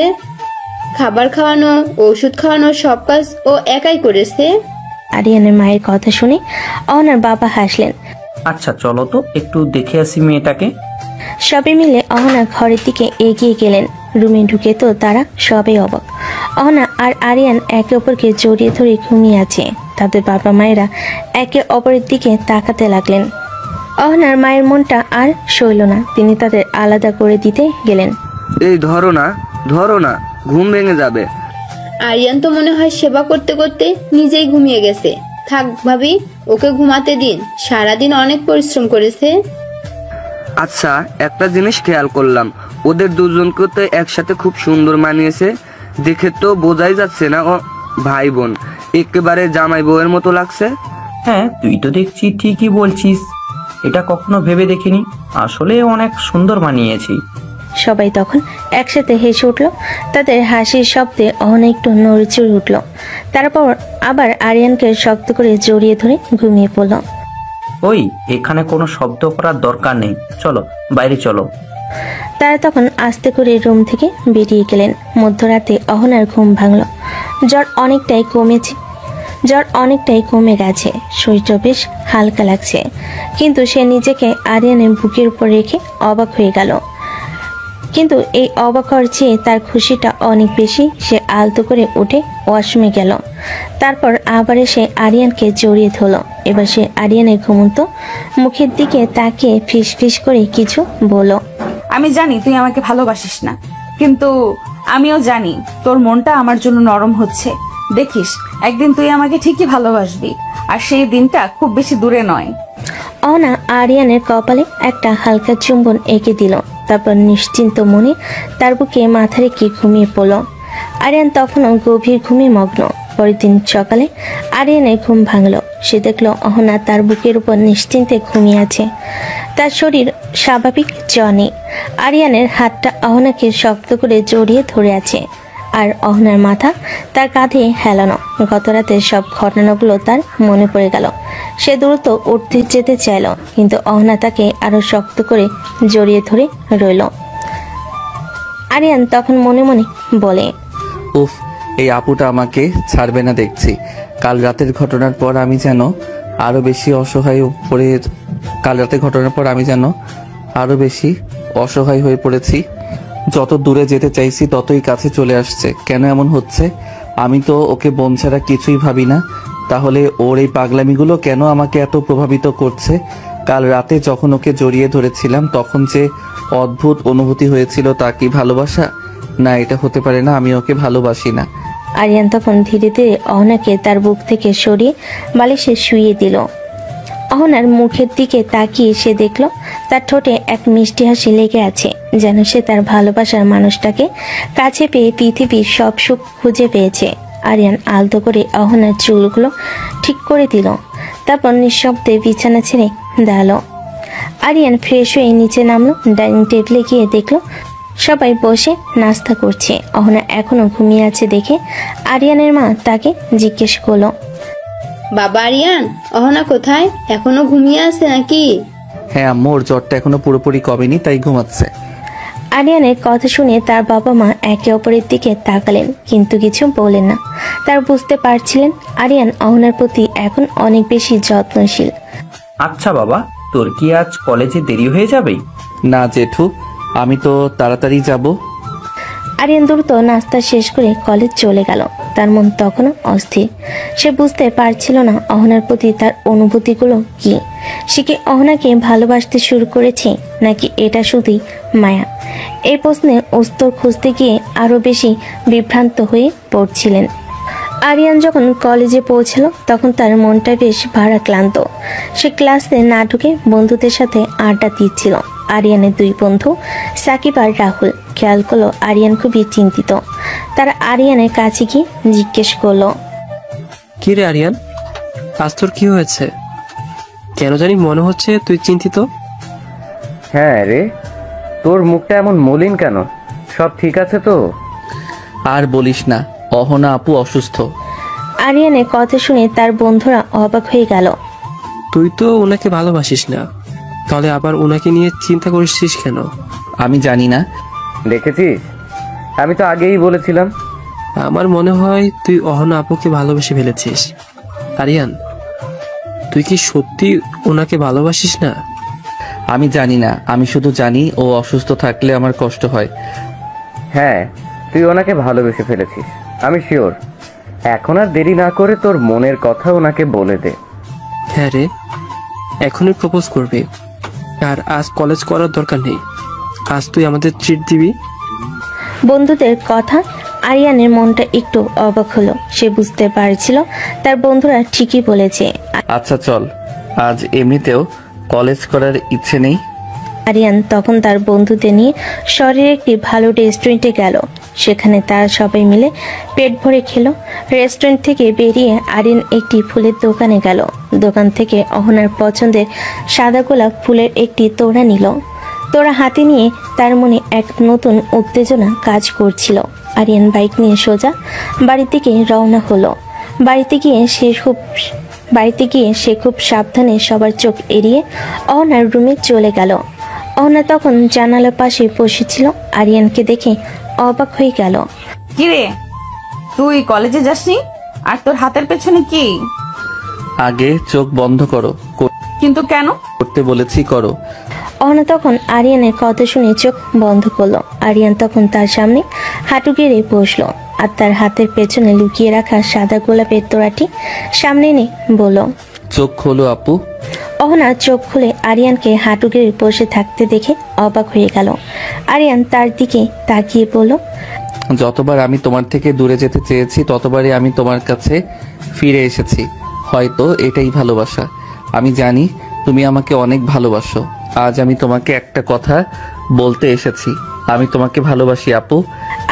D: খাবার খাওয়ানো, ওষুধ খাওয়ানো, সব কাজ ও একাই করেছে।
C: আরিয়ানের মায়ের কথা শুনে অহনার বাবা হাসলেন।
F: আচ্ছা চলো তো একটু দেখে আসি মেয়েটাকে।
C: সবে মিলে অহনা ঘরের দিকে এগিয়ে গেলেন। রুমে ঢুকে তো তারা সবাই অবাক। অহনা আর আরিয়ান একে অপরকে জড়িয়ে ধরে ঘুমিয়ে আছে। তাদের বাবা মায়েরা একে অপরের দিকে তাকাতে লাগলেন। অহনার মায়ের মনটা আর সইল না। তিনি তাদের আলাদা করে দিতে গেলেন।
J: এই ধরো না, ঘুম ভেঙে যাবে।
D: আরিয়ান তো মনে হয় সেবা করতে করতে নিজেই ঘুমিয়ে গেছে। থাক ভাবি, ওকে ঘুমাতে দিন, সারাদিন অনেক পরিশ্রম করেছে।
J: আচ্ছা, একটা জিনিস খেয়াল করলাম, ওদের দুজনকে তো একসাথে খুব সুন্দর মানিয়েছে। দেখে তো বোঝাই যাচ্ছে না ও ভাই বোন, একেবারে জামাই বউয়ের মতো লাগছে।
F: হ্যাঁ, তুই তো দেখছি ঠিকই বলছিস। এটা কখনো ভেবে দেখিনি, আসলে অনেক সুন্দর মানিয়েছি।
C: সবাই তখন একসাথে হেসে উঠল। তাদের হাসির শব্দে অহনা একটু নড়েচড়ে উঠল। তারপর আবার আরিয়ানকে শক্ত করে জড়িয়ে ধরে ঘুমিয়ে পড়ল।
F: ওই, এখানে কোনো শব্দ করার দরকার নেই, চলো বাইরে চলো।
C: তারা তখন আস্তে করে রুম থেকে বেরিয়ে গেলেন। মধ্যরাতে অহনার ঘুম ভাঙল। জ্বর অনেকটাই কমে গেছে। শরীরটা বেশ হালকা লাগছে, কিন্তু সে নিজেকে আরিয়ানের বুকের উপর রেখে অবাক হয়ে গেল। কিন্তু এই অবাক হওয়ার চেয়ে তার খুশিটা অনেক বেশি। সে আলতো করে উঠে ওয়াশরুমে গেল। তারপর আবার এসে আরিয়ানকে জড়িয়ে ধরল। এবার সে আরিয়ানের ঘুমন্ত মুখের দিকে তাকিয়ে ফিস ফিস করে কিছু বলল।
A: আমি জানি তুই আমাকে ভালোবাসিস না, কিন্তু আমিও জানি তোর মনটা আমার জন্য নরম হচ্ছে। দেখিস, একদিন তুই আমাকে ঠিকই ভালোবাসবি, আর সেই দিনটা খুব বেশি দূরে নয়।
C: অহনা আরিয়ানের কপালে একটা হালকা চুম্বন এঁকে দিল। তারপর নিশ্চিন্ত মনে তার বুকে মাথা রেখে ঘুমিয়ে পড়ল। আরিয়ান তখনও গভীর ঘুমে মগ্ন। পরের দিন সকালে আরিয়ানের ঘুম ভাঙল। সে দেখল অহনা তার বুকের উপর নিশ্চিন্তে ঘুমিয়ে আছে। তার শরীর স্বাভাবিক জ্বর নেই। আরিয়ানের হাতটা অহনাকে শক্ত করে জড়িয়ে ধরে আছে, আর অহনার মাথা তার কাঁধে হেলানো। গত রাতের সব ঘটনাগুলো তার মনে পড়ে গেল। সে দ্রুত উঠতে যেতে চাইল, কিন্তু অহনা তাকে আরো শক্ত করে জড়িয়ে ধরে রইল। আরিয়ান তখন মনে মনে বলে,
B: উফ, এই আপুটা আমাকে ছাড়বে না দেখছি। কাল রাতের ঘটনার পর আমি যেন আরো বেশি অসহায় হয়ে পড়েছি। যত দূরে যেতে চাইছি ততই কাছে চলে আসছে। কেন এমন হচ্ছে? আমি তো ওকে বোন ছাড়া কিছুই ভাবি না, তাহলে ওর এই পাগলামিগুলো কেন আমাকে এত প্রভাবিত করছে? কাল রাতে যখন ওকে জড়িয়ে ধরেছিলাম তখন যে অদ্ভুত অনুভূতি হয়েছিল, তা কি ভালোবাসা? না, এটা হতে পারে না, আমি ওকে ভালোবাসি না।
C: আরিয়ান তখন ধীরে ধীরে অহনাকে তার বুক থেকে সরিয়ে বালিশে শুইয়ে দিল। অহনার মুখের দিকে তাকিয়ে সে দেখল তার ঠোঁটে এক মিষ্টি হাসি লেগে আছে, যেন সে তার ভালোবাসার মানুষটাকে কাছে পেয়ে পৃথিবীর সব সুখ খুঁজে পেয়েছে। আরিয়ান আলতো করে অহনার চুলগুলো ঠিক করে দিল। তারপর নিঃশব্দে বিছানা ছেড়ে দাঁড়ালো। আরিয়ান ফ্রেশ হয়ে নিচে নামলো। ডাইনিং টেবিলে গিয়ে দেখলো সবাই বসে নাস্তা করছে। অহনা এখনো ঘুমিয়ে আছে দেখে আরিয়ানের মা তাকে জিজ্ঞেস করলো,
D: বাবা আরিয়ান, অহনা কোথায়? এখনো ঘুমিয়ে আছে নাকি?
B: হ্যাঁ আম্মু, ওর জ্বরটা এখনো পুরোপুরি কমেনি, তাই ঘুমাচ্ছে।
C: আরিয়ানের কথা শুনে তার বাবা মা একে অপরের দিকে তাকালেন, কিন্তু কিছু বললেন না। তার বুঝতে পারছিলেন আরিয়ান অহনার প্রতি এখন অনেক বেশি যত্নশীল।
F: আচ্ছা বাবা, তোর কি আজ কলেজে দেরি হয়ে যাবে?
B: না জেঠু, আমি তো তাড়াতাড়ি যাব।
C: আরিয়ান দ্রুত নাস্তা শেষ করে কলেজ চলে গেল। তার মন তখনও অস্থির। সে বুঝতে পারছিল না অহনার প্রতি তার অনুভূতিগুলো কি। সে কি অহনাকে ভালোবাসতে শুরু করেছে, নাকি এটা শুধুই মায়া? এই প্রশ্নের উত্তর খুঁজতে গিয়ে আরো বেশি বিভ্রান্ত হয়ে পড়ছিলেন। আরিয়ান যখন কলেজে পৌঁছলো তখন তার মনটা বেশ ভারাক্লান্ত। সে ক্লাসে না ঢুকে বন্ধুদের সাথে আড্ডা দিচ্ছিল। আরিয়ানের দুই বন্ধু সাকিব আর রাহুল খেয়াল করলো আরিয়ান খুবই চিন্তিত। তারা আরিয়ানের কাছে গিয়ে জিজ্ঞেস করলো,
I: কি রে আরিয়ান, আজ তোর কি হয়েছে? কেন জানি মনে হচ্ছে তুই চিন্তিত।
F: হ্যাঁ রে, তোর মুখটা এমন মলিন কেন? সব ঠিক আছে তো?
B: আর বলিস না, অহনা আপু অসুস্থ।
C: আরিয়ানের কথা শুনে তার বন্ধুরা অবাক হয়ে গেল।
I: তুই তো ওনাকে ভালোবাসিস না, তাহলে আবার ওনাকে নিয়ে চিন্তা করছিস কেন?
B: আমি জানি না।
F: দেখেছিস, আমি তো আগেই বলেছিলাম।
I: আমার মনে হয় তুই অহনা আপুকে ভালোবেসে ফেলেছিস। আরিয়ান, তুই কি সত্যি ওনাকে ভালোবাসিস না?
B: আমি জানি না, আমি শুধু জানি ও অসুস্থ থাকলে আমার কষ্ট হয়।
F: হ্যাঁ, তুই ওনাকে ভালোবেসে ফেলেছিস, আমি শিওর। এখন আর দেরি না করে তোর মনের কথা ওনাকে বলে দে।
I: হ্যাঁ রে, এখনই প্রপোজ করবি। আর আজ কলেজ করার দরকার নেই, আজ তুই আমাদের ট্রিট দিবি।
C: বন্ধুদের কথা আরিয়ানের মনটা একটু অবাক হলো। সে বুঝতে পারছিল তার বন্ধুরা ঠিকই বলেছে।
B: আচ্ছা চল, আজ এমনিতেও কলেজ করার ইচ্ছে নেই।
C: আরিয়ান তখন তার বন্ধুদের নিয়ে শহরের একটি ভালো রেস্টুরেন্টে গেল। সেখানে তারা সবাই মিলে পেট ভরে খেলো। রেস্টুরেন্ট থেকে বেরিয়ে আরিয়ান একটি ফুলের দোকানে গেল। দোকান থেকে অহনার পছন্দের সাদা গোলাপ ফুলের একটি তোড়া নিল। তোড়া হাতে নিয়ে তার মনে এক নতুন উত্তেজনা কাজ করছিল। আরিয়ান বাইক নিয়ে সোজা বাড়ির দিকে রওনা হলো। বাড়িতে গিয়ে সে খুব সাবধানে সবার চোখ এড়িয়ে অহনার রুমে চলে গেল। অহনা তখন জানালার পাশে বসেছিল। আরিয়ানকে দেখে অবাক হয়ে গেল।
A: কিরে, তুই কলেজে যাসনি? আর তোর হাতের পেছনে কি?
B: আগে চোখ বন্ধ করো।
A: কিন্তু কেন?
B: করতে বলেছি, করো।
C: অহনা তখন আরিয়ানের কথা শুনে চোখ বন্ধ করলো। আরিয়ান তখন তার সামনে হাঁটু গেড়ে বসলো আর তার হাতের পেছনে লুকিয়ে রাখা সাদা গোলাপের তোড়াটি সামনে এনে বলল,
B: চোখ খোলো আপু।
C: অহনা চোখ খুলে আরিয়ানকে হাঁটু গেড়ে বসে থাকতে দেখে অবাক হয়ে গেল। আরিয়ান তার দিকে তাকিয়ে বলল,
B: যতবার আমি তোমার থেকে দূরে যেতে চেয়েছি ততবারই আমি তোমার কাছে ফিরে এসেছি। হয়তো এটাই ভালোবাসা। আমি জানি তুমি আমাকে অনেক ভালোবাসো। আজ আমি তোমাকে একটা কথা বলতে এসেছি, আমি তোমাকে ভালোবাসি আপু।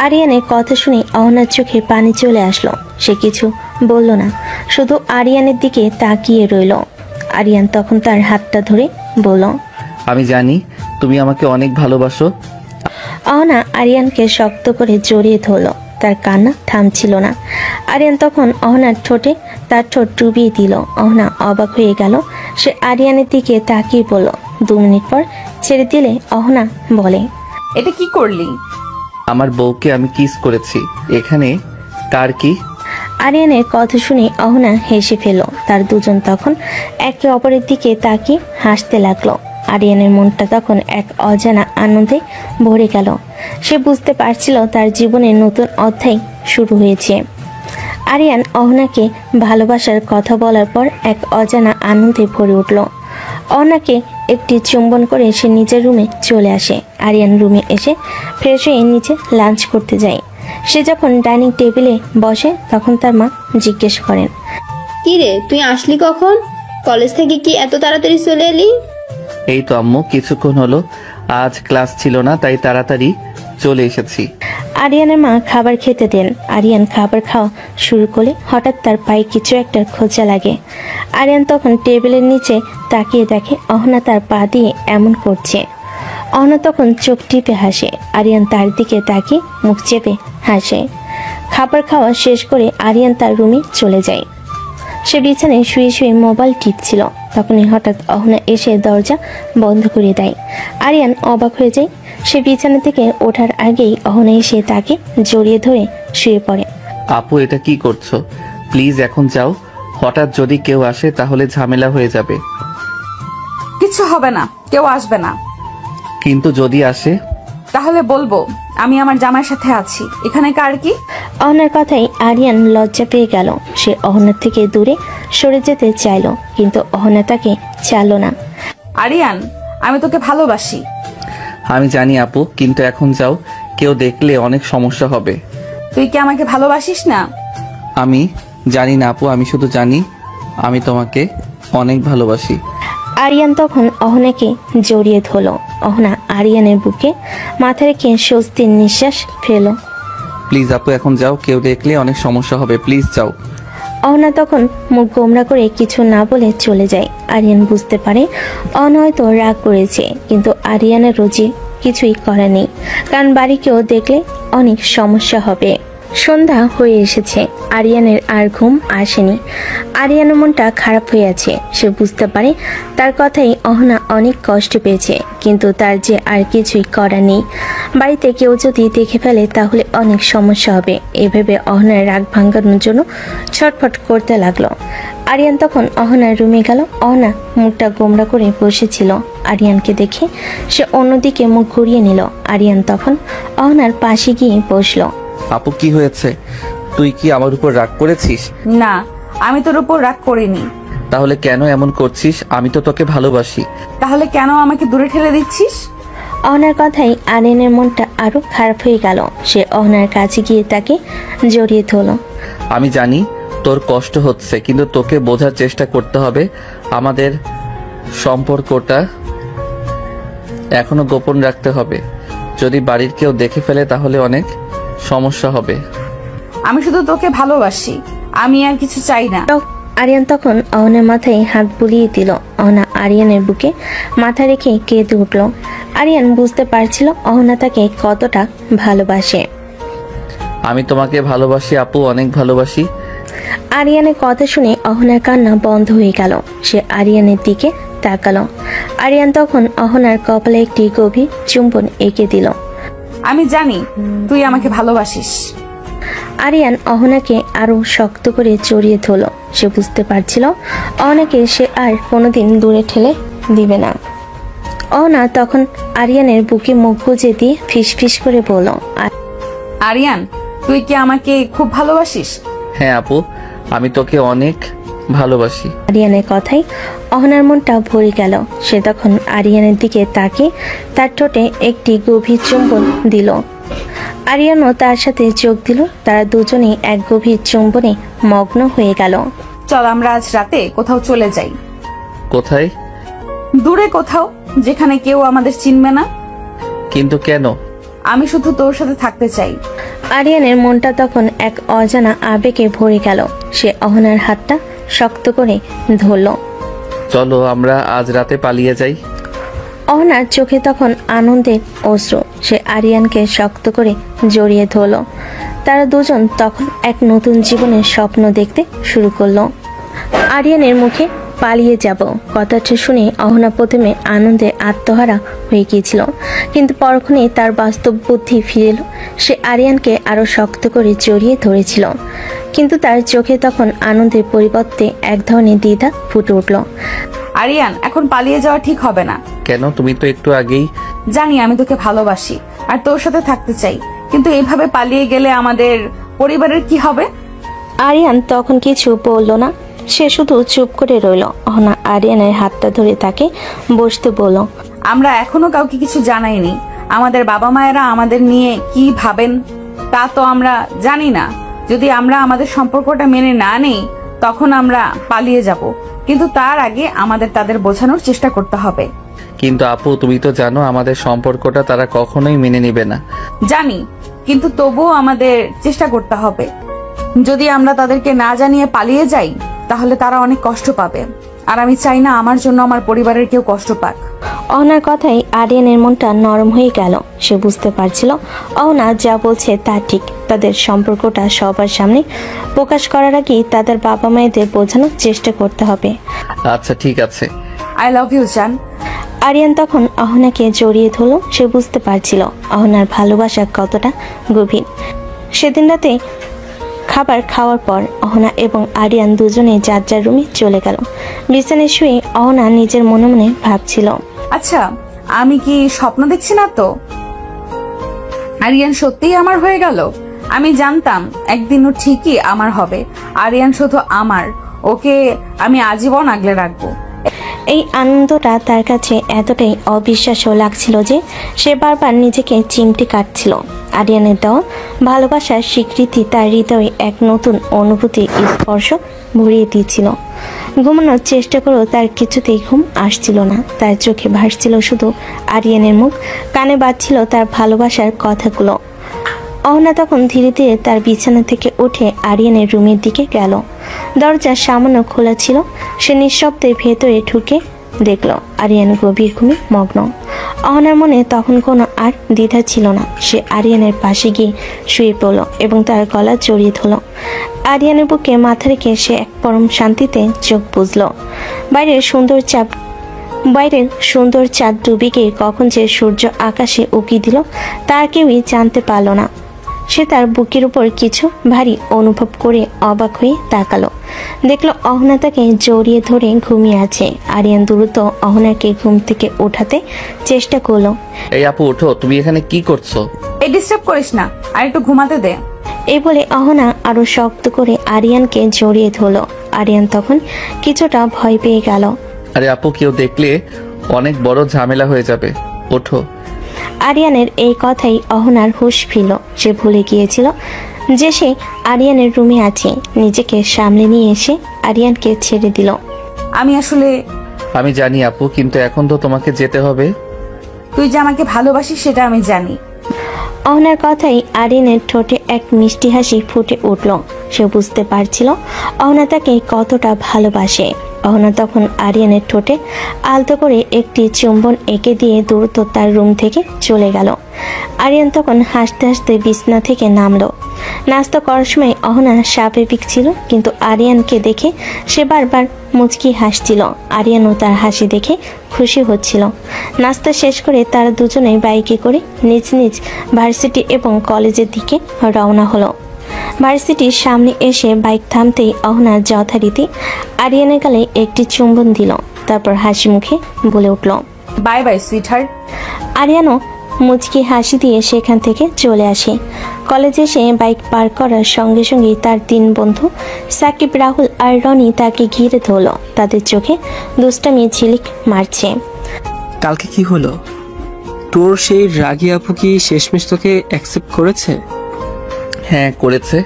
C: আরিয়ানের কথা শুনে অহনার চোখে পানি চলে আসলো। সে কিছু বলল না, শুধু আরিয়ানের দিকে তাকিয়ে রইল। আরিয়ান তখন তার হাতটা ধরে বলল,
B: আমি জানি তুমি আমাকে অনেক ভালোবাসো।
C: অহনা আরিয়ানকে শক্ত করে জড়িয়ে ধরল। তার কান্না থামছিল না। আরিয়ান তখন অহনার ঠোঁটে তার ঠোঁট ডুবিয়ে দিল। অহনা অবাক হয়ে গেল। সে আরিয়ানের দিকে তাকিয়ে বলল। 2 মিনিট পর ছেড়ে দিলে অহনা বলে,
A: এটা কি করলি?
B: আমার বউকে আমি কিস করেছি। এখানে কার কি?
C: আরিয়ানের কথা শুনে অহনা হেসে ফেল। তার দুজন তখন একে অপরের দিকে তাকিয়ে হাসতে লাগলো। আরিয়ানের মনটা তখন এক অজানা আনন্দে ভরে গেল। সে বুঝতে পারছিল তার জীবনের নতুন অধ্যায় শুরু হয়েছে। আরিয়ান অহনাকে ভালোবাসার কথা বলার পর এক অজানা আনন্দে ভরে উঠল। অহনাকে একটি চুম্বন করে সে নিজের রুমে চলে আসে। আরিয়ান রুমে এসে ফ্রেশ হয়ে নিচে লাঞ্চ করতে যায়। সে যখন ডাইনিং টেবিলে বসে তখন তার মা জিজ্ঞেস করেন,
D: কি রে, তুই আসলি কখন? কলেজ থেকে কি এত তাড়াতাড়ি চলে এলি?
B: এই তো আম্মু, কিছুক্ষণ হলো। আজ ক্লাস ছিল না তাই তাড়াতাড়ি চলে এসেছি।
C: আরিয়ানের মা খাবার খেতে দেন। আরিয়ান খাবার খাওয়া শুরু করলে হঠাৎ তার পায়ে কিছু একটা খোঁচা লাগে। আরিয়ান তখন টেবিলের নিচে তাকিয়ে দেখে অহনা তার পা দিয়ে এমন করছে। অহনা তখন চোখ টিপে হাসে। আরিয়ান তার দিকে তাকিয়ে মুখ চেপে হাসে। খাবার খাওয়া শেষ করে আরিয়ান তার রুমে চলে যায়। সে বিছানায় শুয়ে শুয়ে মোবাইল টিপছিল। তখনই হঠাৎ অহনা এসে দরজা বন্ধ করে দেয়। আরিয়ান অবাক হয়ে যায়। সে বিছানা থেকে ওঠার আগেই অহনা এসে তাকে জড়িয়ে ধরে শুয়ে পড়ে।
B: আপু, এটা কি করছো? প্লিজ এখন যাও। হঠাৎ যদি কেউ আসে তাহলে ঝামেলা হয়ে যাবে।
A: কিছু হবে না, কেউ আসবে না।
B: কিন্তু যদি আসে?
A: তাহলে বলবো আমি আমার জামাইয়ের সাথে আছি। এখানে কার কি?
C: অহনার কথাই আরিয়ান লজ্জা পেয়ে গেল। সে অহনার থেকে দূরে সরে যেতে চাইল, কিন্তু অহনা তাকে চাইল না।
A: আরিয়ান, আমি তোকে ভালোবাসি।
B: আমি জানি আপু, কিন্তু এখন যাও, কেউ দেখলে অনেক সমস্যা হবে।
A: তুই কি আমাকে ভালোবাসিস না?
B: আমি জানি না আপু, আমি শুধু জানি আমি তোমাকে অনেক ভালোবাসি।
C: আরিয়ান তখন অহনাকে জড়িয়ে ধরল। অহনা আরিয়ানের বুকে মাথা রেখে স্বস্তির নিঃশ্বাস ফেল।
B: প্লিজ আপু এখন যাও, কেউ দেখলে অনেক সমস্যা হবে, প্লিজ যাও।
C: অহনা তখন মুখ গোমরা করে কিছু না বলে চলে যায়। আরিয়ান বুঝতে পারে অহনা হয়তো রাগ করেছে, কিন্তু আরিয়ানের রোজি কিছুই করা নেই, কারণ বাড়ি কেউ দেখলে অনেক সমস্যা হবে। সন্ধ্যা হয়ে এসেছে, আরিয়ানের আর ঘুম আসেনি। আরিয়ানের মনটা খারাপ হয়ে আছে। সে বুঝতে পারে তার কথাই অহনা অনেক কষ্ট পেয়েছে, কিন্তু তার যে আর কিছুই করা নেই। বাড়িতে কেউ যদি দেখে ফেলে তাহলে অনেক সমস্যা হবে। এভাবে অহনার রাগ ভাঙানোর জন্য ছটফট করতে লাগলো। আরিয়ান তখন অহনার রুমে গেল। অহনা মুখটা গোমরা করে বসেছিল। আরিয়ানকে দেখে সে অন্যদিকে মুখ ঘুরিয়ে নিল। আরিয়ান তখন অহনার পাশে গিয়ে বসলো।
B: আপু কি হয়েছে? তুই কি আমার উপর রাগ করেছিস?
A: না, আমি তোর উপর রাগ করিনি।
B: তাহলে কেন এমন করছিস? আমি তো তোকে ভালোবাসি।
A: তাহলে কেন আমাকে দূরে ঠেলে দিচ্ছিস?
C: অহনার কথাই আরিয়ানের মনটা আরো খারাপ হয়ে গেল। সে অহনার কাছে গিয়ে তাকে জড়িয়ে ধরল।
B: আমি জানি তোর কষ্ট হচ্ছে, কিন্তু তোকে বোঝার চেষ্টা করতে হবে। আমাদের সম্পর্কটা এখনো গোপন রাখতে হবে। যদি বাড়ির কেউ দেখে ফেলে তাহলে অনেক সমস্যা হবে।
A: আমি শুধু তোকে ভালোবাসি, আমি আর কিছু চাই না।
C: আরিয়ান তখন অহনার মাথায় হাত বুলিয়ে দিল। অহনা আরিয়ানের বুকে মাথা রেখে কেঁদে উঠল। আরিয়ান বুঝতে পারছিল অহনা তাকে কতটা ভালোবাসে।
B: আমি তোমাকে ভালোবাসি আপু, অনেক ভালোবাসি।
C: আরিয়ানের কথা শুনে অহনার কান্না বন্ধ হয়ে গেল। সে আরিয়ানের দিকে তাকালো। আরিয়ান তখন অহনার কপালে একটি গভীর চুম্বন এঁকে দিল।
A: আমি জানি তুই আমাকে ভালোবাসিস।
C: আরিয়ান অহনাকে আরো শক্ত করে জড়িয়ে ধরল। সে বুঝতে পারছিল অহনাকে সে আর কোনোদিন দূরে ঠেলে দিবে না। অহনা তখন আরিয়ানের বুকে মুখ গুজে দিয়ে ফিসফিস করে বলল,
A: আরিয়ান, তুই কি আমাকে খুব ভালোবাসিস?
B: হ্যাঁ আপু, আমি তোকে অনেক ভালোবাসি।
C: আরিয়ানের কথাই অহনার মনটা ভরে গেল। সে তখন আরিয়ানের দিকে তাকিয়ে তার ঠোঁটে একটি গভীর চুম্বন দিল। আরিয়ানও তার সাথে যোগ দিল। তারা দুজনেই এক গভীর চুম্বনে মগ্ন হয়ে গেল।
A: চল আমরা আজ রাতে কোথাও চলে যাই।
B: কোথায়?
A: দূরে কোথাও, যেখানে কেউ আমাদের চিনবে না।
B: কিন্তু কেন?
A: আমি শুধু তোর সাথে থাকতে চাই।
C: আরিয়ানের মনটা তখন এক অজানা আবেগে ভরে গেল। সে অহনার হাতটা শক্ত করে ধরল।
B: চলো আমরা আজ রাতে পালিয়ে যাই।
C: অহনার চোখে তখন আনন্দের অশ্রু। সে আরিয়ানকে শক্ত করে জড়িয়ে ধরল। তারা দুজন তখন এক নতুন জীবনের স্বপ্ন দেখতে শুরু করলো। আরিয়ানের মুখে পালিয়ে যাব কথাটা শুনে অহনা প্রথমে আনন্দে আত্মহারা হয়ে গিয়েছিল, কিন্তু পরক্ষণেই তার বাস্তব বুদ্ধি ফিরে এলো। সে আরিয়ানকে আরো শক্ত করে জড়িয়ে ধরেছিল, কিন্তু তার চোখে তখন আনন্দের পরিবর্তে এক ধরনের দ্বিধা ফুটে উঠল।
A: আরিয়ান, এখন পালিয়ে যাওয়া ঠিক হবে না।
B: কেন? তুমি তো একটু আগেই।
A: জানি আমি তোকে ভালোবাসি আর তোর সাথে থাকতে চাই, কিন্তু এইভাবে পালিয়ে গেলে আমাদের পরিবারের কি হবে?
C: আরিয়ান তখন কিছু বলল না। সে শুধু চুপ করে রইল। অহনা আরিয়ানের হাতটা ধরে তাকে বসতে বলল।
A: আমরা এখনো কাউকে কিছু জানাইনি। আমাদের বাবা মায়েরা আমাদের নিয়ে কি ভাবেন তা তো আমরা জানি না। যদি আমরা আমাদের সম্পর্কটা মেনে না নেই তখন আমরা পালিয়ে যাব, কিন্তু তার আগে আমাদের তাদের বোঝানোর চেষ্টা করতে হবে।
B: কিন্তু আপু তুমি তো জানো আমাদের সম্পর্কটা তারা কখনোই মেনে নেবে না।
A: জানি, কিন্তু তবুও আমাদের চেষ্টা করতে হবে। যদি আমরা তাদেরকে না জানিয়ে পালিয়ে যাই তাহলে তারা অনেক কষ্ট পাবে, আর আমি চাই না আমার জন্য আমার পরিবারের কেউ কষ্ট পাক।
C: অহনার কথাই আরিয়ানের মনটা নরম হয়ে গেল। সে বুঝতে পারছিল অহনা যা বলছে তা ঠিক। তাদের সম্পর্কটা সবার সামনে প্রকাশ করার আগেই তাদের বাবা মায়েদের বোঝানোর চেষ্টা করতে হবে।
B: আচ্ছা ঠিক আছে।
A: আই লাভ ইউ জান।
C: আরিয়ান তখন অহনাকে জড়িয়ে ধরল। সে বুঝতে পারছিল অহনার ভালোবাসা কতটা গভীর। সেদিন রাতে খাবার খাওয়ার পর অহনা এবং আরিয়ান দুজনে যার যার রুমে চলে গেল। বিছানায় শুয়ে অহনা নিজের মনে মনে ভাবছিল,
A: আচ্ছা আমি কি স্বপ্ন দেখছি না তো? আরিয়ান সত্যিই আমার হয়ে গেল। আমি জানতাম একদিন ও ঠিকই আমার হবে। আরিয়ান শুধু আমার, ওকে আমি আজীবন আগলে রাখবো।
C: এই আনন্দটা তার কাছে এতটাই অবিশ্বাস্য লাগছিল যে সে বারবার নিজেকে চিমটি কাটছিল। আরিয়ানের দেওয়া ভালোবাসার স্বীকৃতি তার হৃদয়ে এক নতুন অনুভূতির স্পর্শ ভরিয়ে দিয়েছিল। ঘুমানোর চেষ্টা করেও তার কিছুতেই ঘুম আসছিল না। তার চোখে ভাসছিল শুধু আরিয়ানের মুখ, কানে বাজছিল তার ভালোবাসার কথাগুলো। অহনা তখন ধীরে ধীরে তার বিছানা থেকে উঠে আরিয়ানের রুমের দিকে গেল। দরজা সামান্য খোলা ছিল। সে নিঃশব্দে ভেতরে ঢুকে দেখল আরিয়ান গভীর ঘুমে মগ্ন। অহনার মনে তখন কোনো আর দ্বিধা ছিল না। সে আরিয়ানের পাশে গিয়ে শুয়ে পড়ল এবং তার গলা জড়িয়ে ধরল। আরিয়ানের বুকে মাথা রেখে সে এক পরম শান্তিতে চোখ বুঝল। বাইরের সুন্দর চাঁদ ডুবে গিয়ে কখন যে সূর্য আকাশে উকি দিল তার কেউই জানতে পারল না। সে তার বুকের উপর কিছু ভারী অনুভব করে অবাক হয়ে তাকালো। দেখলো অহনা তাকে জড়িয়ে ধরে ঘুমিয়ে আছে। আরিয়ান দ্রুত অহনাকে ঘুম থেকে ওঠাতে চেষ্টা করলো।
B: এই আপু ওঠো, তুমি এখানে কি করছো?
A: এই ডিস্টার্ব করিস না, আর একটু ঘুমাতে দে।
C: এই বলে অহনা আরো শক্ত করে আরিয়ানকে জড়িয়ে ধরল। আরিয়ান তখন কিছুটা ভয় পেয়ে গেল।
B: আরে আপু, কেউ দেখলে অনেক বড় ঝামেলা হয়ে যাবে, ওঠো।
C: আরিয়ানের এই কথাই অহনার হুঁশ ফিরল। সে ভুলে গিয়েছিল যে সে আরিয়ানের রুমে আছে। নিজেকে সামলে নিয়ে এসে আরিয়ানকে ছেড়ে দিল।
B: আমি জানি আপু, কিন্তু এখন তো তোমাকে যেতে হবে।
A: তুই যে আমাকে ভালোবাসিস সেটা আমি জানি।
C: অহনার কথাই আরিয়ানের ঠোঁটে এক মিষ্টি হাসি ফুটে উঠল। সে বুঝতে পারছিল অহনা তাকে কতটা ভালোবাসে। অহনা তখন আরিয়ানের ঠোঁটে আলতো করে একটি চুম্বন এঁকে দিয়ে দ্রুত তার রুম থেকে চলে গেল। আরিয়ান তখন হাসতে হাসতে বিছানা থেকে নামলো। নাস্তা করার সময় অহনা স্বাভাবিক ছিল, কিন্তু আরিয়ানকে দেখে সে বারবার মুচকি হাসছিল। আরিয়ানও তার হাসি দেখে খুশি হচ্ছিল। নাস্তা শেষ করে তারা দুজনেই বাইকে করে নিজ নিজ ভার্সিটি এবং কলেজের দিকে রওনা হলো। ভার্সিটির সামনে এসে বাইক থামতেই অহনা যথারীতি আরিয়ানের গালে একটি চুম্বন দিল। তারপর হাসি মুখে বলে উঠল,
A: বাই বাই সুইটহার্ট।
C: আরিয়ানও মুচকি হাসি দিয়ে সেখান থেকে চলে আসে। কলেজে এসে বাইক পার্ক করার সঙ্গে সঙ্গেই তার তিন বন্ধু সাকিব, রাহুল আর রনি তাকে ঘিরে ধরল। তাদের চোখে দুষ্টামি ঝিলিক মারছে।
I: কালকে কি হলো? তোর সেই রাগী আপু কি শেষমেশ তোকে অ্যাকসেপ্ট করেছে?
B: হ্যাঁ, করেছে।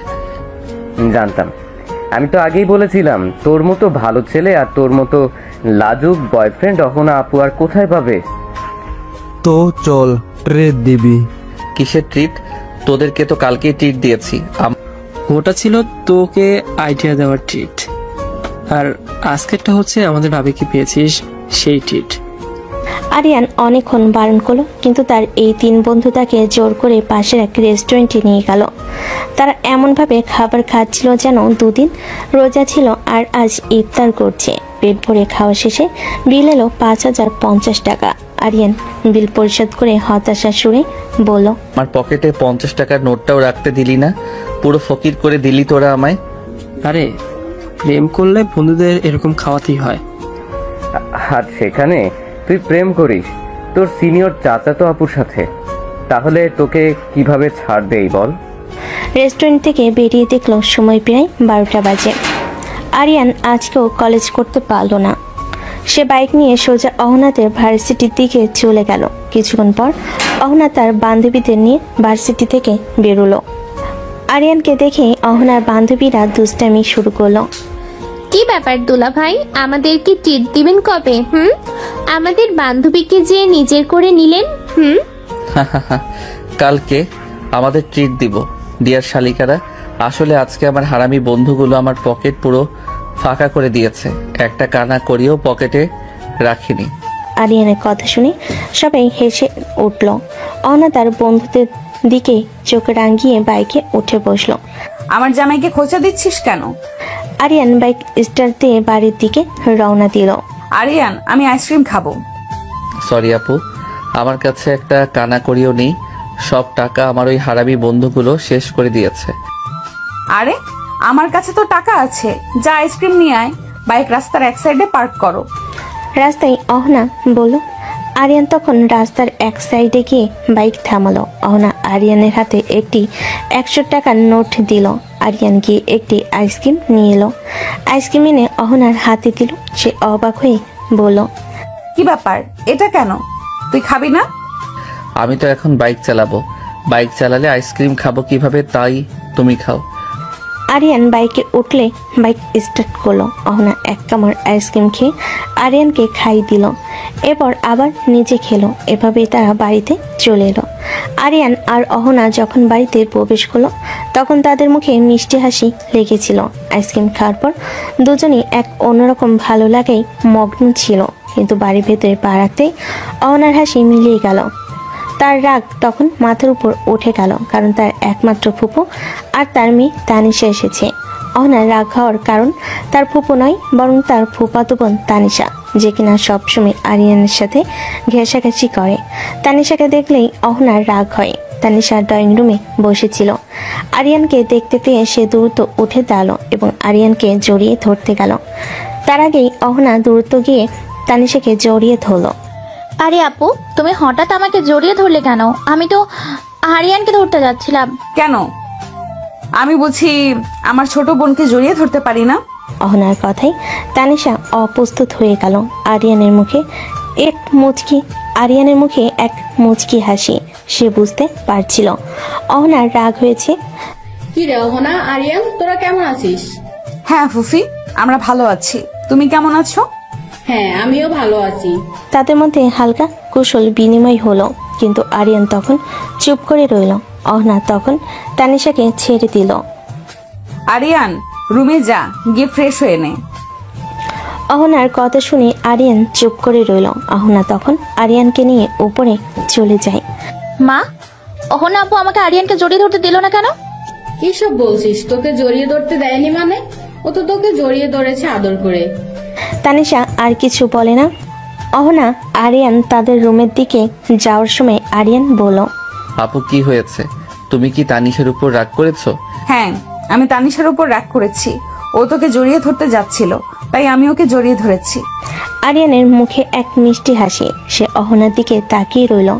F: জানতাম। আমি তো আগেই বলেছিলাম তোর মতো ভালো ছেলে আর তোর মতো লাজুক বয়ফ্রেন্ড অহনা আপু আর কোথায় পাবে।
K: তো চল, ট্রিট দিবি।
B: কিসের ট্রিট? তোদেরকে তো কালকেই ট্রিট দিয়েছি।
I: ওটা ছিল তোকে আইডিয়া দেওয়ার ট্রিট, আর আজকেরটা হচ্ছে আমাদের ভাবিকে পেয়েছিস সেই ট্রিট।
C: আরিয়ান অনেকক্ষণ বারণ করলো, কিন্তু তার এই তিন বন্ধু তাকে জোর করে পাশের এক রেস্টুরেন্টে নিয়ে গেল। তারা এমনভাবে খাবার খাচ্ছিল যেন দুদিন রোজা ছিল আর আজ ইফতার করছে। পেট ভরে খাওয়া শেষে বিল এলো 5,050 টাকা। আরিয়ান বিল পরিশোধ করে হতাশা সুরে বলল,
B: আমার পকেটে 50 টাকার নোটটাও রাখতে দিলি না, পুরো ফকির করে দিলি তোরা আমায়।
I: আরে প্রেম করলে বন্ধুদের এরকম খাওয়াতেই হয়।
F: আর সেখানে তুই প্রেম করিস তোর সিনিয়র চাচাতো আপুর সাথে, তাহলে তোকে কিভাবে ছাড় দেই বল?
C: রেস্টুরেন্ট থেকে বেরিয়ে দেখলো সময় প্রায় 12টা বাজে। আরিয়ান আজকেও কলেজ করতে পারল না। সে বাইক নিয়ে সোজা অহনাদের ভার্সিটির দিকে চলে গেল। কিছুক্ষণ পর অহনা তার বান্ধবীদের নিয়ে ভার্সিটি থেকে বেরোলো। আরিয়ানকে দেখে অহনার বান্ধবীরা দুষ্টামি শুরু করলো।
G: কি ব্যাপার দুলা ভাই, আমাদেরকে ট্রিট দিবেন কবে? আমাদের বান্ধবীকে যে নিজের করে নিলেন।
B: কালকে আমাদের ট্রিট দিব ডিয়ার শালিকারা। আসলে আজকে আমার হারামি বন্ধুগুলো আমার পকেট পুরো ফাঁকা করে দিয়েছে, একটা কানা করিও পকেটে রাখিনি।
C: আরিয়ানের কথা শুনে সবাই হেসে উঠল। অহনা তার বন্ধুদের দিকে চোখ রাঙিয়ে বাইকে উঠে বসলো।
A: আমার জামাইকে খোঁচা দিচ্ছিস কেন?
C: আরিয়ান বাইক স্টার্ট দিয়ে বাড়ির দিকে রওনা দিল।
A: আরিয়ান, আমি আইসক্রিম খাবো।
B: সরি আপু, আমার কাছে একটা কানা করিও নেই, সব টাকা আমার ওই হারামি বন্ধুগুলো শেষ করে দিয়েছে।
A: আরে আমার কাছে তো টাকা আছে, যা আইসক্রিম নিয়ে আয়। বাইক রাস্তার এক সাইডে পার্ক করো।
C: রাস্তায় অহনা বলল। আরিয়ান তখন রাস্তার এক সাইডে গিয়ে বাইক থামালো। অহনা আরিয়ানের হাতে একটি 100 টাকার নোট দিল। আরিয়ান গিয়ে একটি আইসক্রিম নিয়ে এলো। আইসক্রিম এনে অহনার হাতে দিল। সে অবাক হয়ে বলল,
A: কি ব্যাপার, এটা কেন? তুই খাবি না?
B: আমি তো এখন বাইক চালাবো। বাইক চালালে আইসক্রিম খাবো কিভাবে, তাই তুমি খাও।
C: আরিয়ান বাইকে উঠলে বাইক স্টার্ট করলো। অহনা এক কামড় আইসক্রিম খেয়ে আরিয়ানকে খাই দিল, এরপর আবার নিজে খেলো। এভাবেই তারা বাড়িতে চলে এলো। আরিয়ান আর অহনা যখন বাড়িতে প্রবেশ করলো তখন তাদের মুখে মিষ্টি হাসি লেগেছিল। আইসক্রিম খাওয়ার পর দুজনই এক অন্যরকম ভালো লাগাই মগ্ন ছিল, কিন্তু বাড়ির ভেতরে পা রাখতেই অহনার হাসি মিলিয়ে গেল। তার রাগ তখন মাথার উপর উঠে গেল, কারণ তার একমাত্র ফুপু আর তার মেয়ে তানিশা এসেছে। অহনার রাগ হওয়ার কারণ তার ফুপু নয়, বরং তার ফুফাতো বোন তানিশা, যে কিনা সবসময় আরিয়ানের সাথে ঘেঁষাঘেঁষি করে। তানিশাকে দেখলেই অহনার রাগ হয়। তানিশা ড্রয়িং রুমে বসেছিল। আরিয়ানকে দেখতে পেয়ে সে দ্রুত উঠে দাঁড়ালো এবং আরিয়ানকে জড়িয়ে ধরতে গেল। তার আগেই অহনা দ্রুত গিয়ে তানিশাকে জড়িয়ে ধরলো।
L: আরে আপু, তুমি হঠাৎ আমাকে জড়িয়ে ধরলে কেন? আমি তো আরিয়ানকে ধরতে যাচ্ছিলাম।
A: কেন? আমি বুঝি আমার ছোট বোনকে জড়িয়ে ধরতে পারি না?
C: অহনার কথাই তানিশা অপ্রস্তুত হয়ে গেল। আরিয়ানের মুখে এক মুচকি হাসি। সে বুঝতে পারছিল অহনার রাগ হয়েছে।
D: কি রে অহনা, আরিয়ান তোরা কেমন আছিস?
A: হ্যাঁ ফুফি, আমরা ভালো আছি। তুমি কেমন আছো?
D: হ্যাঁ, আমিও ভালো আছি।
C: তাদের মধ্যে হালকা কুশল বিনিময় হলো, কিন্তু আরিয়ান তখন চুপ করে রইল। অহনা তখন তানিশাকে ছেড়ে দিল।
A: আরিয়ান, রুমে যা, গিয়ে ফ্রেশ হয়ে নে।
C: অহনার কথা শুনে আরিয়ান চুপ করে রইল। অহনা তখন আরিয়ানকে নিয়ে উপরে চলে যায়।
L: মা, অহনা আপু আমাকে আরিয়ানকে জড়িয়ে ধরতে দিল না কেন?
D: কি সব বলছিস? তোকে জড়িয়ে ধরতে দেয়নি মানে? ও তো তোকে জড়িয়ে ধরেছে আদর করে।
C: তানিশা আর কিছু বলে না। অহনা আরিয়ান তাদের রুমের দিকে যাওয়ার সময় আরিয়ান বলল,
B: আপু কি হয়েছে? তুমি কি তানিশের উপর রাগ করেছো?
A: হ্যাঁ, আমি তানিশার উপর রাগ করেছি। ও তোকে জড়িয়ে ধরতে যাচ্ছিল, তাই আমি ওকে জড়িয়ে ধরেছি।
C: আরিয়ানের মুখে এক মিষ্টি হাসি। সে অহনার দিকে তাকিয়ে রইল।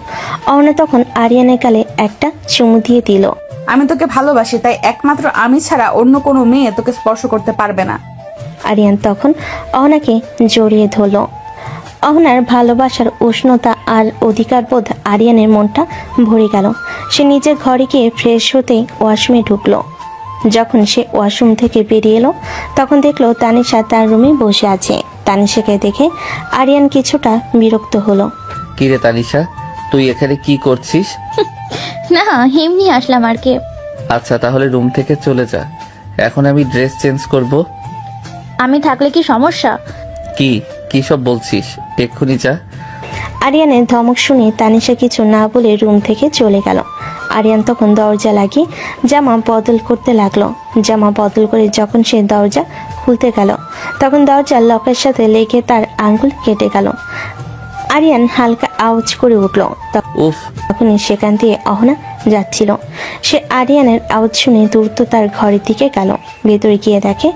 C: অহনা তখন আরিয়ানের গালে একটা চুমু দিয়ে দিল।
A: আমি তোকে ভালোবাসি, তাই একমাত্র আমি ছাড়া অন্য কোনো মেয়ে তোকে স্পর্শ করতে পারবে না।
C: আরিয়ান তখন অহনাকে জড়িয়ে ধরল। অহনার ভালোবাসার উষ্ণতা আর অধিকারবোধ আরিয়ানের মনটা ভরে গেল। সে নিজের ঘরে গিয়ে ফ্রেশ হতে ওয়াশরুমে ঢুকলো। যখন সে ওয়াশরুম থেকে বেরিয়ে এলো তখন দেখলো তানিশা তার রুমে বসে আছে। তানিশাকে দেখে আরিয়ান কিছুটা বিরক্ত হলো।
B: কি রে তানিশা, তুই এখানে কি করছিস?
L: না, এমনি আসলাম আর কি।
B: আচ্ছা, তাহলে রুম থেকে চলে যা। এখন আমি ড্রেস চেঞ্জ করব।
L: আমি থাকলে কি সমস্যা?
B: কি সব বলছিস? এক্ষুনি যা।
C: আরিয়ানের ধমক শুনে তানিশা কিছু না বলে রুম থেকে চলে গেল। আরিয়ান তখন দরজা লাগিয়ে জামা বদল করতে লাগলো। জামা বদল করে যখন সে দরজা খুলতে গেল তখন দরজার লকের সাথে লেগে তার আঙ্গুল কেটে গেল। আরিয়ান হালকা আওয়াজ করে উঠল।
B: উফ!
C: তখনই সেখান দিয়ে অহনা যাচ্ছিল। সে আরিয়ানের আওয়াজ শুনে দ্রুত তার ঘরের দিকে গেল। ভেতরে গিয়ে দেখে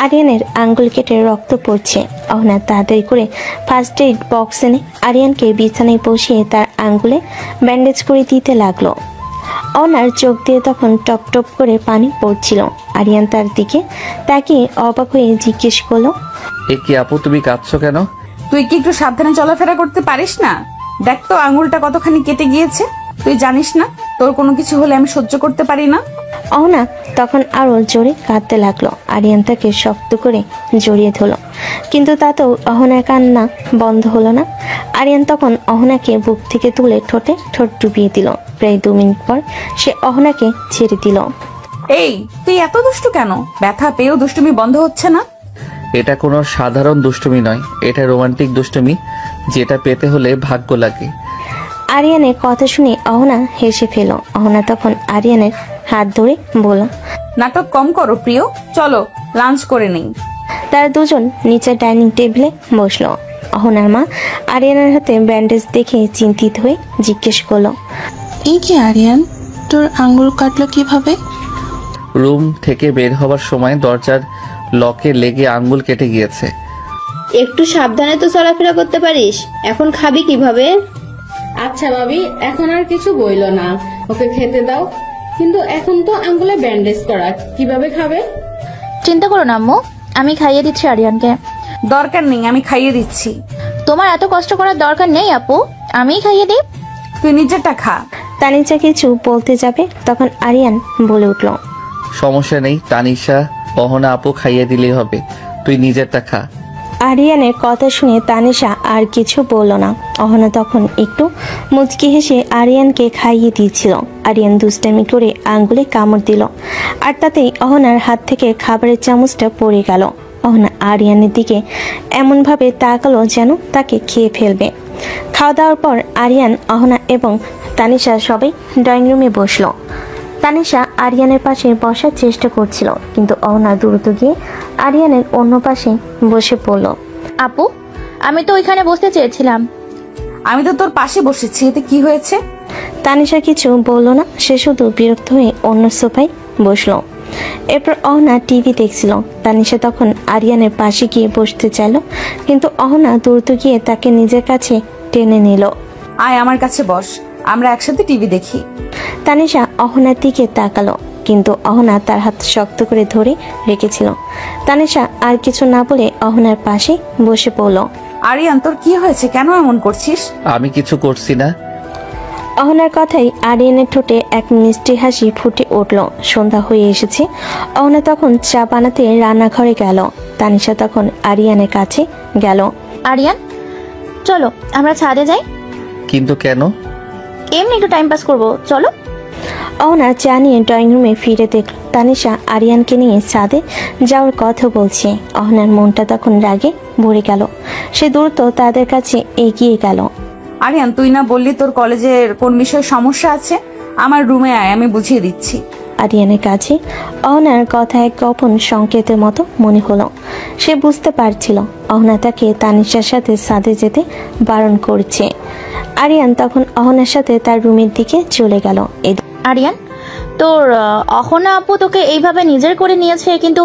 C: আরিয়ানের আঙ্গুল কেটে রক্ত পড়ছে। অহনা তাড়াতাড়ি করে ফার্স্ট এইড বক্স এনে আরিয়ানকে বিছানায় বসিয়ে তার আঙ্গুলে ব্যান্ডেজ করে দিতে লাগলো। অহনার চোখ দিয়ে তখন টপ টপ করে পানি পড়ছিল। আরিয়ান তার দিকে তাকিয়ে অবাক হয়ে জিজ্ঞেস করলো,
B: এ কি আপু, তুমি কাঁদছো কেন?
A: তুই কি একটু সাবধানে চলাফেরা করতে পারিস না? দেখ তো আঙুলটা কতখানি কেটে গিয়েছে। তুই জানিস না তোর কোনো কিছু হলে আমি সহ্য করতে পারি না?
C: অহনা তখন আরো জোরে কাঁদতে লাগলো। আরিয়ান তাকে শক্ত করে জড়িয়ে ধরল, কিন্তু তাতেও অহনার কান্না বন্ধ হলো না। আরিয়ান তখন অহনাকে বুক থেকে তুলে ঠোঁটে ঠোঁট ডুবিয়ে দিল। প্রায় 2 মিনিট পর সে অহনাকে ছেড়ে দিল।
A: এই, তুই এত দুষ্টু কেন? ব্যথা পেয়েও দুষ্টুমি বন্ধ হচ্ছে না।
B: এটা কোনো সাধারণ দুষ্টুমি নয়, এটা রোমান্টিক দুষ্টুমি, যেটা পেতে হলে ভাগ্য লাগে।
C: আরিয়ানের কথা শুনে অহনা হেসে ফেল। অহনা তখন আরিয়ানের হাত ধরে বলল,
A: নাটক কম করো প্রিয়, চলো লাঞ্চ করে নেই।
C: তারা দুজন নিচে ডাইনিং টেবিলে বসলো। অহনার মা আরিয়ানের হাতে ব্যান্ডেজ দেখে চিন্তিত হয়ে জিজ্ঞেস করলো,
E: এই কি আরিয়ান, তোর আঙ্গুল কাটলো কিভাবে?
B: রুম থেকে বের হবার সময় দরজার লকে লেগে আঙ্গুল কেটে গিয়েছে।
D: একটু সাবধানে তো চলাফেরা করতে পারিস। এখন খাবি কিভাবে? আচ্ছা ভাবি, এখন আর কিছু বইলো না, ওকে খেতে দাও। কিন্তু এখন তো আঙ্গুলে ব্যান্ডেজ করা, কিভাবে খাবে?
L: চিন্তা করো না আম্মু, আমি খাইয়ে দিচ্ছি আরিয়ানকে।
A: দরকার নেই, আমি খাইয়ে দিচ্ছি।
L: তোমার এত কষ্ট করার দরকার নেই আপু, আমিই খাইয়ে দিই।
A: তুই নিজেরটা খা।
C: তানিশা কিছু বলতে যাবে তখন আরিয়ান বলে উঠল,
B: সমস্যা নেই তানিশা, অহনা আপু খাইয়ে দিলেই হবে, তুই নিজেরটা খা।
C: আরিয়ানের কথা শুনে তানিশা আর কিছু বলল না। অহনা তখন একটু মুচকি হেসে আরিয়ানকে খাইয়ে দিয়েছিল। আরিয়ান দুষ্টামি করে আঙ্গুলে কামড় দিল, আর তাতেই অহনার হাত থেকে খাবারের চামচটা পড়ে গেল। অহনা আরিয়ানের দিকে এমনভাবে তাকালো যেন তাকে খেয়ে ফেলবে। খাওয়া দাওয়ার পর আরিয়ান, অহনা এবং তানিশা সবাই ড্রয়িং রুমে বসলো। তানিশা আরিয়ানের পাশে বসার চেষ্টা করছিল, কিন্তু অহনা দ্রুত গিয়ে আরিয়ানের অন্য পাশে বসে পড়ল।
L: আপু, আমি তো ওইখানে বসতে চেয়েছিলাম।
A: আমি তো তোর পাশে বসেছি, এতে কি হয়েছে?
C: তানিশা কিছু বলল না, সে শুধু বিরক্ত হয়ে অন্য সোফায় বসলো। এরপর অহনা টিভি দেখছিল। তানিশা তখন আরিয়ানের পাশে গিয়ে বসতে চাইল, কিন্তু অহনা দ্রুত গিয়ে তাকে নিজের কাছে টেনে নিল।
A: আয় আমার কাছে বস, আমরা একসাথে টিভি দেখি।
C: তানিশা অহনার দিকে তাকালো, কিন্তু অহনা তার হাত শক্ত করে ধরে রেখেছিল। তানিশা আর কিছু না বলে অহনার পাশে বসে পড়ল।
A: আরিয়ান, তোর কি হয়েছে? কেন এমন করছিস?
B: আমি কিছু করছি না।
C: অহনার কথাই আরিয়ানের ঠোঁটে এক মিষ্টি হাসি ফুটে উঠল। সন্ধ্যা হয়ে এসেছে। অহনা তখন চা বানাতে রান্নাঘরে গেল। তানিশা তখন আরিয়ানের কাছে গেল।
L: আরিয়ান, চলো আমরা ছাদে যাই।
B: কিন্তু কেন?
L: এমনি একটু টাইম পাস করবো, চলো।
C: অহনা চা নিয়ে ড্রয়িং রুমে ফিরে দেখল তানিশা আরিয়ানকে নিয়ে ছাদে যাওয়ার কথা বলছে। অহনার মনটা তখন রাগে ভরে গেল। সে দ্রুত তাদের কাছে এগিয়ে গেল।
A: আরিয়ান, তুই না বললি তোর কলেজের কোন বিষয়ে সমস্যা আছে? আমার রুমে আয়, আমি বুঝিয়ে দিচ্ছি।
C: আরিয়ানের কাছে অহনার কথা এক গোপন সংকেতের মতো মনে হলো। সে বুঝতে পারছিল অহনা তাকে তানিশার সাথে ছাদে যেতে বারণ করছে। আরিয়ান তখন অহনার সাথে তার রুমের দিকে চলে গেল।
L: আরিয়ান, তোর অহনা আপু তোকে এইভাবে নিজের করে নিয়েছে, কিন্তু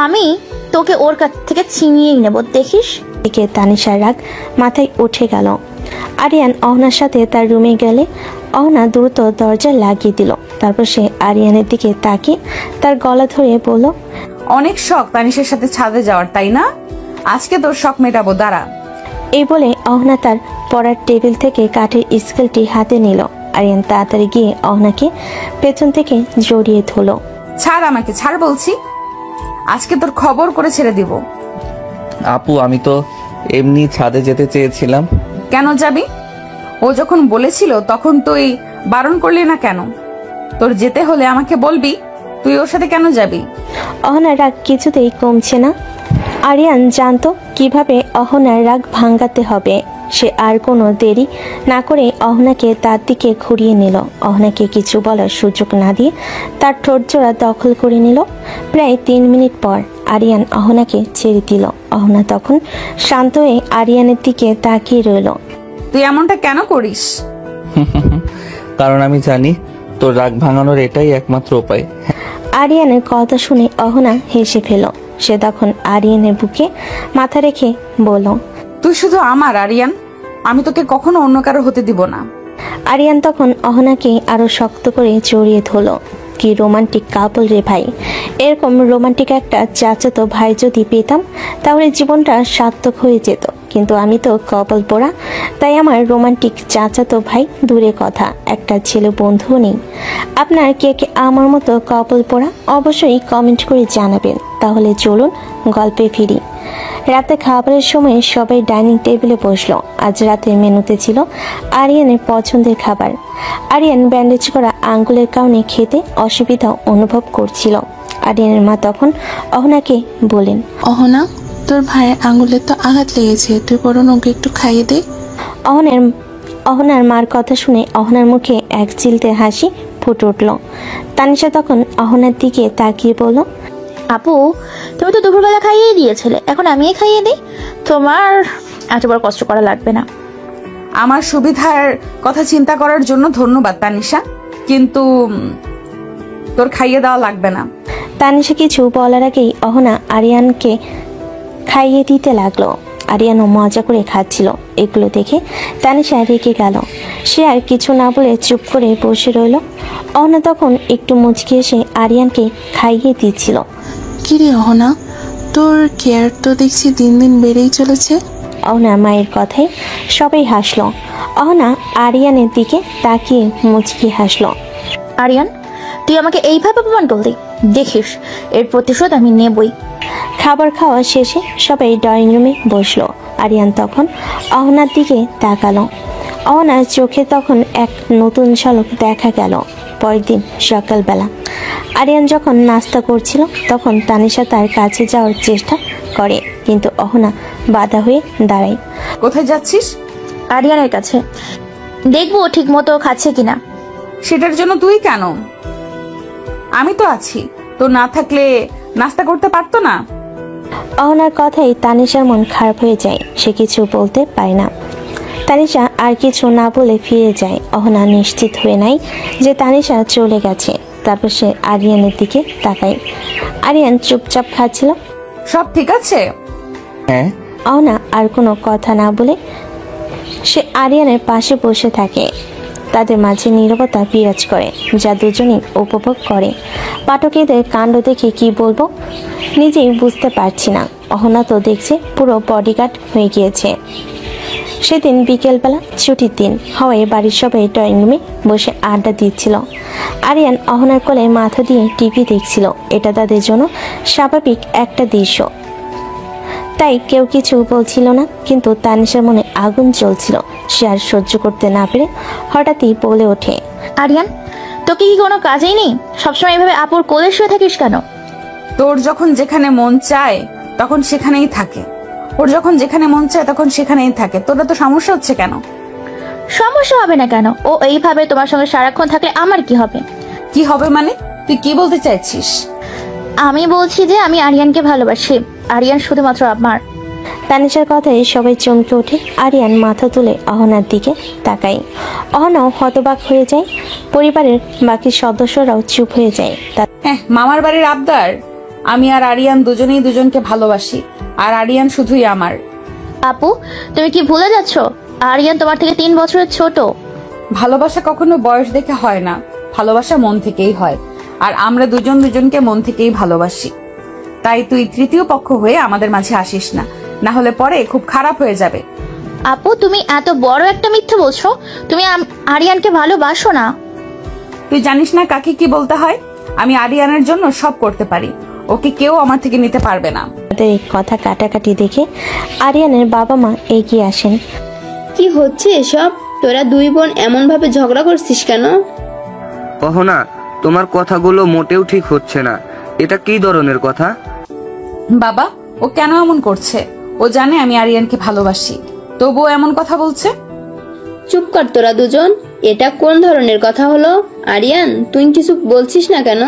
L: আমি তোকে ওর কাছ থেকে ছিনিয়েই নেব, দেখিস।
C: এদিকে তানিশার রাগ মাথায় উঠে গেল। আরিয়ান অহনার সাথে তার রুমে গেলে অহনা দ্রুত দরজা লাগিয়ে দিল। তারপর সে আরিয়ানের দিকে তাকিয়ে তার গলা ধরে বলল,
A: অনেক শখ তানিশের সাথে ছাদে যাওয়ার, তাই না? আজকে তোর শখ মেটাবো, দাঁড়া।
C: এই বলে অহনা তার পড়ার টেবিল থেকে কাঠের স্কেলটি হাতে নিল। আরিয়ান তাড়াতাড়ি গিয়ে অহনাকে পেছন থেকে জড়িয়ে ধরল।
A: ছাড় আমাকে, ছাড় বলছি। আজকে তোর খবর করে ছেড়ে দিব।
B: আপু, আমি তো এমনি ছাদে যেতে চেয়েছিলাম।
A: কেন যাবি? ও যখন বলেছিল তখন তুই বারণ করলি না কেন? তোর যেতে হলে আমাকে বলবি, তুই ওর সাথে কেন যাবি?
C: অহনার রাগ কিছুতেই কমছে না। আরিয়ান জানতো কিভাবে অহনার রাগ ভাঙাতে হবে। সে আর কোনো দেরি না করে অহনাকে তার দিকে ঘুরিয়ে নিল। অহনাকে কিছু বলার সুযোগ না দিয়ে তার ঠোঁটজোড়া দখল করে নিল। প্রায় 3 মিনিট পর আরিয়ান অহনাকে ছেড়ে দিল। অহনা তখন শান্ত হয়ে আরিয়ানের দিকে তাকিয়ে রইল।
A: তুই এমনটা কেন করিস?
B: কারণ আমি জানি তোর রাগ ভাঙানোর এটাই একমাত্র উপায়।
C: আরিয়ানের কথা শুনে অহনা হেসে ফেল। সে তখন আরিয়ানের বুকে মাথা রেখে বলল,
A: তুই শুধু আমার আরিয়ান, আমি তোকে কখনো অন্য কারো হতে দিব না।
C: আরিয়ান তখন অহনাকে আরো শক্ত করে জড়িয়ে ধরল। কি রোমান্টিক কাপল রে ভাই! এরকম রোমান্টিক একটা চাচাতো ভাই যদি পেতাম তাহলে জীবনটা সার্থক হয়ে যেত। কিন্তু আমি তো কপাল পোড়া, তাই আমার রোমান্টিক চাচাতো ভাই দূরে কথা, একটা ছেলে বন্ধুও নেই। আপনার কে কে আমার মতো কপাল পোড়া অবশ্যই কমেন্ট করে জানাবেন। তাহলে চলুন গল্পে ফিরি। রাতে খাবারের সময় সবাই ডাইনিং টেবিলে বসলো। আজ রাতের মেনুতে ছিল আরিয়ানের পছন্দের খাবার। আরিয়ান ব্যান্ডেজ করা আঙ্গুলের কারণে খেতে অসুবিধা অনুভব করছিল। আরিয়ানের মা তখন অহনাকে বলেন,
E: অহনা, তোর ভাইয়ের আঙ্গুলে তো আঘাত লেগেছে, তুই বরং ওকে একটু খাইয়ে দে।
C: অহনার মার কথা শুনে অহনার মুখে এক চিলতে হাসি ফুটে উঠল। তানিশা তখন অহনার দিকে তাকিয়ে বলল,
L: আপু, তুমি তো দুপুরবেলা খাইয়ে দিয়েছিলে, এখন আমিই খাইয়ে দিই। তোমার এত বড় কষ্ট করা লাগবে না।
A: আমার সুবিধার কথা চিন্তা করার জন্য ধন্যবাদ তানিশা, কিন্তু তোর খাইয়ে দেওয়া লাগবে না।
C: তানিশা কিছু বলার আগেই অহনা আরিয়ানকে খাইয়ে দিতে লাগলো। আরিয়ানও মজা করে খাচ্ছিল। এগুলো দেখে তানিশা রেগে গেল। সে আর কিছু না বলে চুপ করে বসে রইল। অহনা তখন একটু মুচকি এসে আরিয়ানকে খাইয়ে দিচ্ছিল।
E: কিরে অহনা, তোর কেয়ার তো দেখছি দিন দিন বেড়েই চলেছে।
C: অহনা মায়ের কথায় সবাই হাসলো। অহনা আরিয়ানের দিকে তাকিয়ে মুচকি হাসলো।
L: আরিয়ান, তুই আমাকে এইভাবে অপমান করলি, দেখিস এর প্রতিশোধ আমি নেবই।
C: খাবার খাওয়া শেষে সবাই ড্রয়িং রুমে বসলো। আরিয়ান তখন অহনার দিকে তাকালো। অহনার চোখে তখন এক নতুন ঝলক দেখা গেল। পরের দিন সকালবেলা আরিয়ান যখন নাস্তা করছিল তখন তানিশা তার কাছে যাওয়ার চেষ্টা করে, কিন্তু অহনা বাধা হয়ে দাঁড়ায়।
A: কোথায় যাচ্ছিস?
L: আরিয়ানের কাছে, দেখবো ঠিক মতো খাচ্ছে কিনা।
A: সেটার জন্য তুই কেন? আমি তো আছি, তো না থাকলে নাস্তা করতে পারতো না?
C: অহনার কথাই তানিশার মন খারাপ হয়ে যায়, সে কিছু বলতে পারে না। তানিশা আর কিছু না বলে ফিরে যায়। অহনা নিশ্চিত হয়ে নাই যে তানিশা চলে গেছে। তারপর সে আরিয়ানের দিকে তাকায়। আরিয়ান চুপচাপ খাচ্ছিল।
A: সব ঠিক আছে?
B: হ্যাঁ।
C: অহনা আর কোনো কথা না বলে সে আরিয়ানের পাশে বসে থাকে। তাদের মাঝে নীরবতা বিরাজ করে, যা দুজনেই উপভোগ করে। পাঠকেদের কাণ্ড দেখে কি বলবো নিজেই বুঝতে পারছি না। অহনা তো দেখছে পুরো বডিগার্ড হয়ে গিয়েছে। সেদিন বিকেলবেলা ছুটির দিন হওয়ায় বাড়ির সবাই ড্রয়িং রুমে বসে আড্ডা দিচ্ছিল। আরিয়ান অহনার কোলে মাথা দিয়ে টিভি দেখছিল। এটা তাদের জন্য স্বাভাবিক একটা দৃশ্য, তাই কেউ কিছু বলছিল না। কিন্তু তানিশার মনে আগুন জ্বলছিল। সে আর সহ্য করতে না পেরে হঠাৎই বলে ওঠে,
L: আরিয়ান, তোকে কি কোনো কাজেই নেই? সবসময় এভাবে আপুর কোলে শুয়ে থাকিস কেন?
A: তোর যখন যেখানে মন চায় তখন সেখানেই থাকে, ওর যখন যেখানে মন চায় তখন সেখানেই থাকে। তোরা তো সমস্যা হচ্ছে কেন?
L: সমস্যা হবে না কেন? ও এইভাবে তোমার সঙ্গে সারাক্ষণ থাকলে আমার কি হবে?
A: কি হবে মানে? তুই কি বলতে চাইছিস?
L: আমি বলছি যে আমি আরিয়ানকে ভালোবাসি। আরিয়ান শুধুমাত্র আমার।
C: তানিশার কথায় সবাই চমকে ওঠে। আরিয়ান মাথা তুলে অহনার দিকে তাকায়। অহনাও হতবাক হয়ে যায়। পরিবারের বাকি সদস্যরাও চুপ হয়ে যায়।
A: হ্যাঁ, মামার বাড়ির আবদার। আমি আর আরিয়ান দুজনেই দুজনকে ভালোবাসি, আর আরিয়ান শুধুই আমার।
L: আপু, তুমি কি ভুলে যাচ্ছ? আরিয়ান তোমার থেকে 3 বছরের ছোট।
A: ভালোবাসা কখনো বয়স দেখে হয় না, ভালোবাসা মন থেকেই হয়। আর আমরা দুজন দুজনকে মন থেকেই ভালোবাসি। তাই তুই তৃতীয় পক্ষ হয়ে আমাদের মাঝে আসিস না, না হলে পরে খুব খারাপ হয়ে যাবে।
L: আপু, তুমি এত বড় একটা মিথ্যে বলছো। তুমি আরিয়ানকে ভালোবাসো না।
A: তুই জানিস না কাকে কি বলতে হয়? আমি আরিয়ানের জন্য সব করতে পারি, ওকে কেউ আমার থেকে নিতে পারবে না।
C: তাদের এই কথা কাটাকাটি দেখে আরিয়ানের বাবা মা এগিয়ে আসেন।
D: কি হচ্ছে এসব? তোরা দুই বোন এমন ভাবে ঝগড়া করছিস কেন?
J: অহনা, তোমার কথাগুলো মোটেও ঠিক হচ্ছে না। এটা কি ধরনের কথা?
A: বাবা, ও কেন এমন করছে? ও জানে আমি আরিয়ানকে ভালোবাসি, তবুও এমন কথা বলছে।
D: চুপ কর তোরা দুজন। এটা কোন ধরনের কথা হলো? আরিয়ান, তুই কিছু বলছিস না কেন?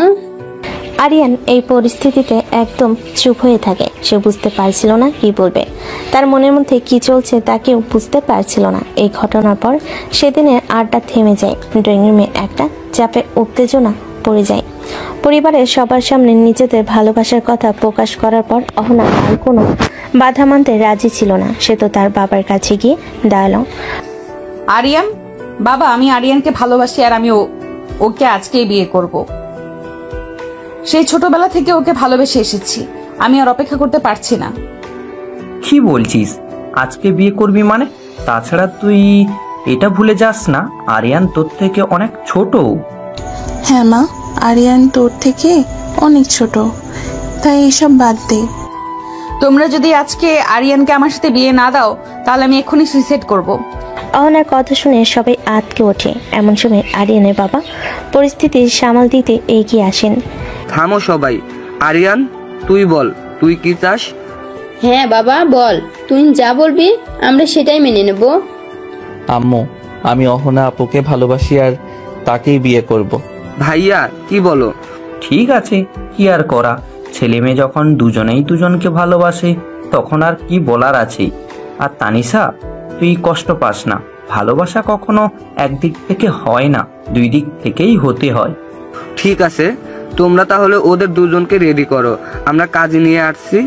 C: আরিয়ান এই পরিস্থিতিতে একদম চুপ হয়ে থাকে। সে বুঝতে পারছিল না কি বলবে। তার মনের মধ্যে কি চলছে তা কেউ বুঝতে পারছিল না। এই ঘটনার পর সেদিনের আড্ডা থেমে যায়। ড্রয়িং রুমে একটা চাপে উত্তেজনা পড়ে যায়। পরিবারের সবার সামনে নিজেদের ভালোবাসার কথা প্রকাশ করার পর অহনা আর কোনো বাধা মানতে রাজি ছিল না। সে তো তার বাবার কাছে গিয়ে দাঁড়ালো।
A: আরিয়ান, বাবা, আমি আরিয়ানকে ভালোবাসি, আর আমি ওকে আজকেই বিয়ে করব। সেই ছোটবেলা থেকে ওকে ভালোবেসে এসেছি, আমি আর অপেক্ষা করতে পারছি না।
M: কি বলছিস? আজকে বিয়ে করবি মানে? তাছাড়া তুই এটা ভুলে যাস না আরিয়ান তোর থেকে অনেক ছোট।
E: হ্যাঁ মা, আরিয়ান তোর থেকে অনেক ছোট, তাই এসব বাদ দে।
A: তোমরা যদি আজকে আরিয়ানকে আমার সাথে বিয়ে না দাও তাহলে আমি এক্ষুনি সুইসাইড করব।
C: অহনার কথা শুনে সবাই আঁতকে ওঠে। এমন সময় আরিয়ানের বাবা পরিস্থিতি সামাল দিতে এগিয়ে আসেন।
J: থামো সবাই। আরিয়ান, তুই বল, তুই কি চাস?
D: হ্যাঁ বাবা, বল। তুই যা বলবি আমরা সেটাই মেনে নেব।
B: আম্মু, আমি অহনা আপুকে ভালোবাসি আর তাকেই বিয়ে করব।
J: ভাইয়া, কি বলো?
M: ঠিক আছে, কি আর করা, ছেলে মেয়ে যখন দুজনেই দুজনকে ভালোবাসে তখন আর কি বলার আছে। আর তানিশা, তুই কষ্ট পাস না। ভালোবাসা কখনো একদিক থেকে হয় না, দুই দিক থেকেই হতে হয়।
J: ঠিক আছে, তোমরা তাহলে ওদের দুজনকে রেডি করো, আমরা কাজে নিয়ে আসছি।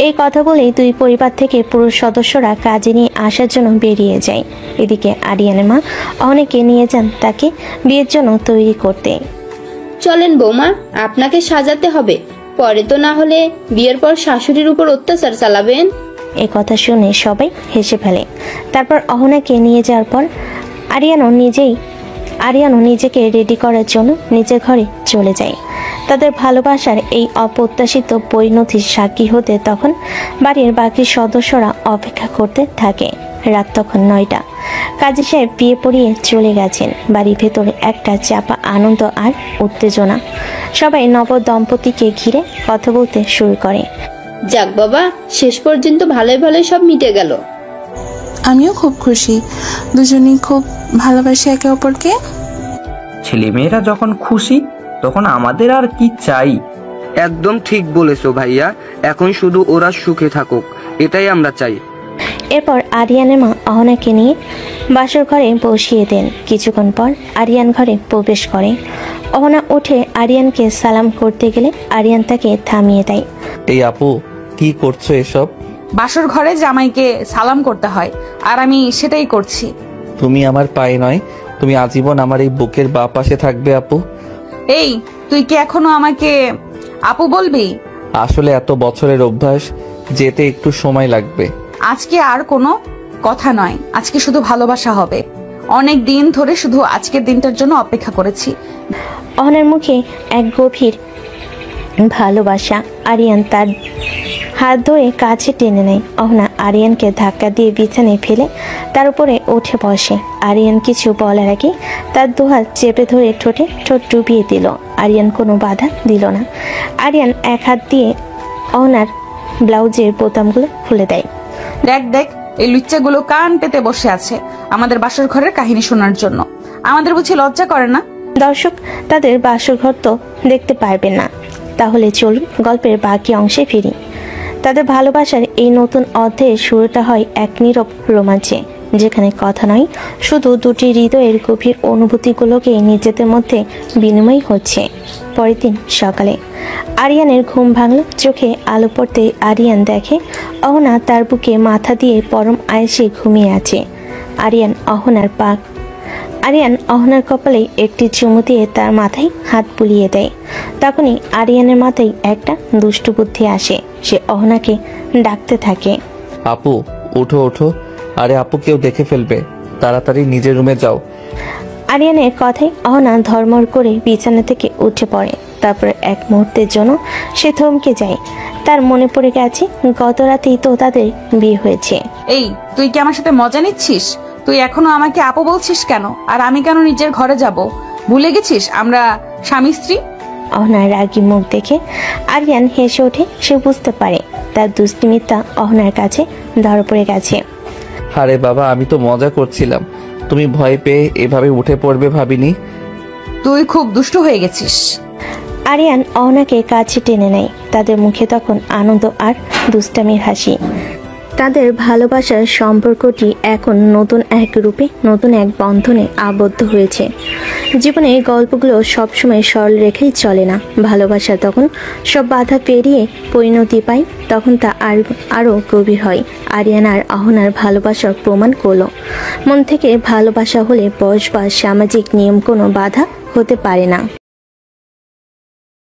C: এই কথা বলেই দুই পরিবার থেকে পুরুষ সদস্যরা কাজে নিয়ে আসার জন্য বেরিয়ে যায়। এদিকে আরিয়ানের মা অনেকে নিয়ে যান তাকে বিয়ের জন্য তৈরি করতে।
D: চলেন বৌমা, আপনাকে সাজাতে হবে, পরে তো না হলে বিয়ের পর শাশুড়ির উপর অত্যাচার চালাবেন।
C: এ কথা শুনে সবাই হেসে ফেলে। তারপর অহনাকে নিয়ে যাওয়ার পর আরিয়ানও নিজেকে রেডি করার জন্য নিজের ঘরে চলে যায়। তাদের ভালোবাসার এই অপ্রত্যাশিত পরিণতির সাক্ষী হতে তখন বাড়ির বাকি সদস্যরা অপেক্ষা করতে থাকে। রাত তখন 9টা। কাজী সাহেব বিয়ে পড়িয়ে চলে গেছেন। বাড়ির ভেতরে একটা চাপা আনন্দ আর উত্তেজনা। সবাই নব দম্পতিকে ঘিরে কথা বলতে শুরু করে।
D: যাক বাবা, শেষ পর্যন্ত ভালোই ভালোই সব মিটে গেল।
E: আমিও খুব খুশি, দুজনেই খুব ভালোবাসি একে অপরকে।
M: ছেলেমেয়েরা যখন খুশি তখন আমাদের আর কি চাই।
J: একদম ঠিক বলেছো ভাইয়া, এখন শুধু ওরা সুখে থাকুক, এটাই আমরা চাই।
C: এরপর আরিয়ানের মা অহনাকে নিয়ে বাসর ঘরে বসিয়ে দেন। কিছুক্ষণ পর আরিয়ান ঘরে প্রবেশ করে। অহনা উঠে আরিয়ানকে সালাম করতে গেলে আরিয়ান তাকে থামিয়ে দেয়।
B: এই আপু, কি করছো এসব?
A: বাসর ঘরে জামাইকে সালাম করতে হয়, আর আমি সেটাই করছি।
B: তুমি আমার পায়ে নয়, তুমি আজীবন আমার এই বুকের বাঁ পাশে থাকবে আপু।
A: এই, তুই কি এখনো আমাকে আপু বলবি?
B: আসলে এত বছরের অভ্যাস, যেতে একটু সময় লাগবে।
A: আজকে আর কোনো কথা নয়, আজকে শুধু ভালোবাসা হবে। অনেক দিন ধরে শুধু আজকের দিনটার জন্য অপেক্ষা করেছি।
C: অহনার মুখে এক গভীর ভালোবাসা। আরিয়ান তার হাত ধরে কাছে টেনে নেয়। অহনা আরিয়ানকে ধাক্কা দিয়ে বিছানায় ফেলে তার উপরে উঠে বসে। আরিয়ান কিছু বলার আগে তার দুহাত চেপে ধরে ঠোঁট ডুবিয়ে দিল। আরিয়ান কোনো বাধা দিল না। আরিয়ান এক হাত দিয়ে অহনার ব্লাউজের বোতামগুলো খুলে দেয়।
A: দেখ দেখ, এই লুচ্চাগুলো কান পেতে বসে আছে আমাদের বাসর ঘরের কাহিনী শোনার জন্য। আমাদের বুঝি লজ্জা করে না?
C: দর্শক তাদের বাসর ঘর তো দেখতে পারবেন না, তাহলে চলুন গল্পের বাকি অংশে ফিরি। তাদের ভালোবাসার এই নতুন অধ্যায়ের শুরুটা হয় এক নীরব রোমাঞ্চে, যেখানে কথা নয়, শুধু দুটি হৃদয়ের গভীর অনুভূতিগুলোকে নিজেদের মধ্যে বিনিময় হচ্ছে। পরের দিন সকালে আরিয়ানের ঘুম ভাঙল। চোখে আলো পড়তে আরিয়ান দেখে অহনা তার বুকে মাথা দিয়ে পরম আয়েসে ঘুমিয়ে আছে। আরিয়ান অহনার কপালে একটি চুমু দিয়ে তার মাথায় হাত বুলিয়ে দেয়। তখনই আরিয়ানের মাথায় একটা দুষ্টু বুদ্ধি আসে। সে অহনাকে ডাকতে থাকে,
B: আপু ওঠো ওঠো। আরে আপু, কেউ দেখে ফেলবে, তাড়াতাড়ি নিজের রুমে যাও।
C: আরিয়ানের কথায় অহনা ধর্মর করে বিছানা থেকে উঠে পড়ে। তারপর এক মুহূর্তের জন্য সে থমকে যায়। তার মনে পড়ে গেছে গত রাতেই তো তাদের বিয়ে হয়েছে।
A: এই, তুই কি আমার সাথে মজা নিচ্ছিস? তুই এখনো আমাকে আপু বলছিস কেন? আর আমি কেন নিজের ঘরে যাব? ভুলে গেছিস আমরা স্বামী স্ত্রী?
C: অহনার রাগী মুখ দেখে আরিয়ান হেসে ওঠে। সে বুঝতে পারে তার দুষ্টিমিতা অহনার কাছে ধরা পড়ে গেছে।
B: আরে বাবা, আমি তো মজা করছিলাম, তুমি ভয় পেয়ে এভাবে উঠে পড়বে ভাবিনি।
A: তুই খুব দুষ্ট হয়ে গেছিস।
C: আরিয়ান অহনাকে কাছে টেনে নেয়। তাদের মুখে তখন আনন্দ আর দুষ্টামির হাসি। তাদের ভালোবাসার সম্পর্কটি এখন নতুন এক রূপে, নতুন এক বন্ধনে আবদ্ধ হয়েছে। জীবনে এই গল্পগুলো সবসময় সরল রেখেই চলে না। ভালোবাসা তখন সব বাধা পেরিয়ে পরিণতি পায়, তখন তা আরও গভীর হয়। আরিয়ান আর অহনার ভালোবাসার প্রমাণ করলো, মন থেকে ভালোবাসা হলে বয়স বা সামাজিক নিয়ম কোনো বাধা হতে পারে না।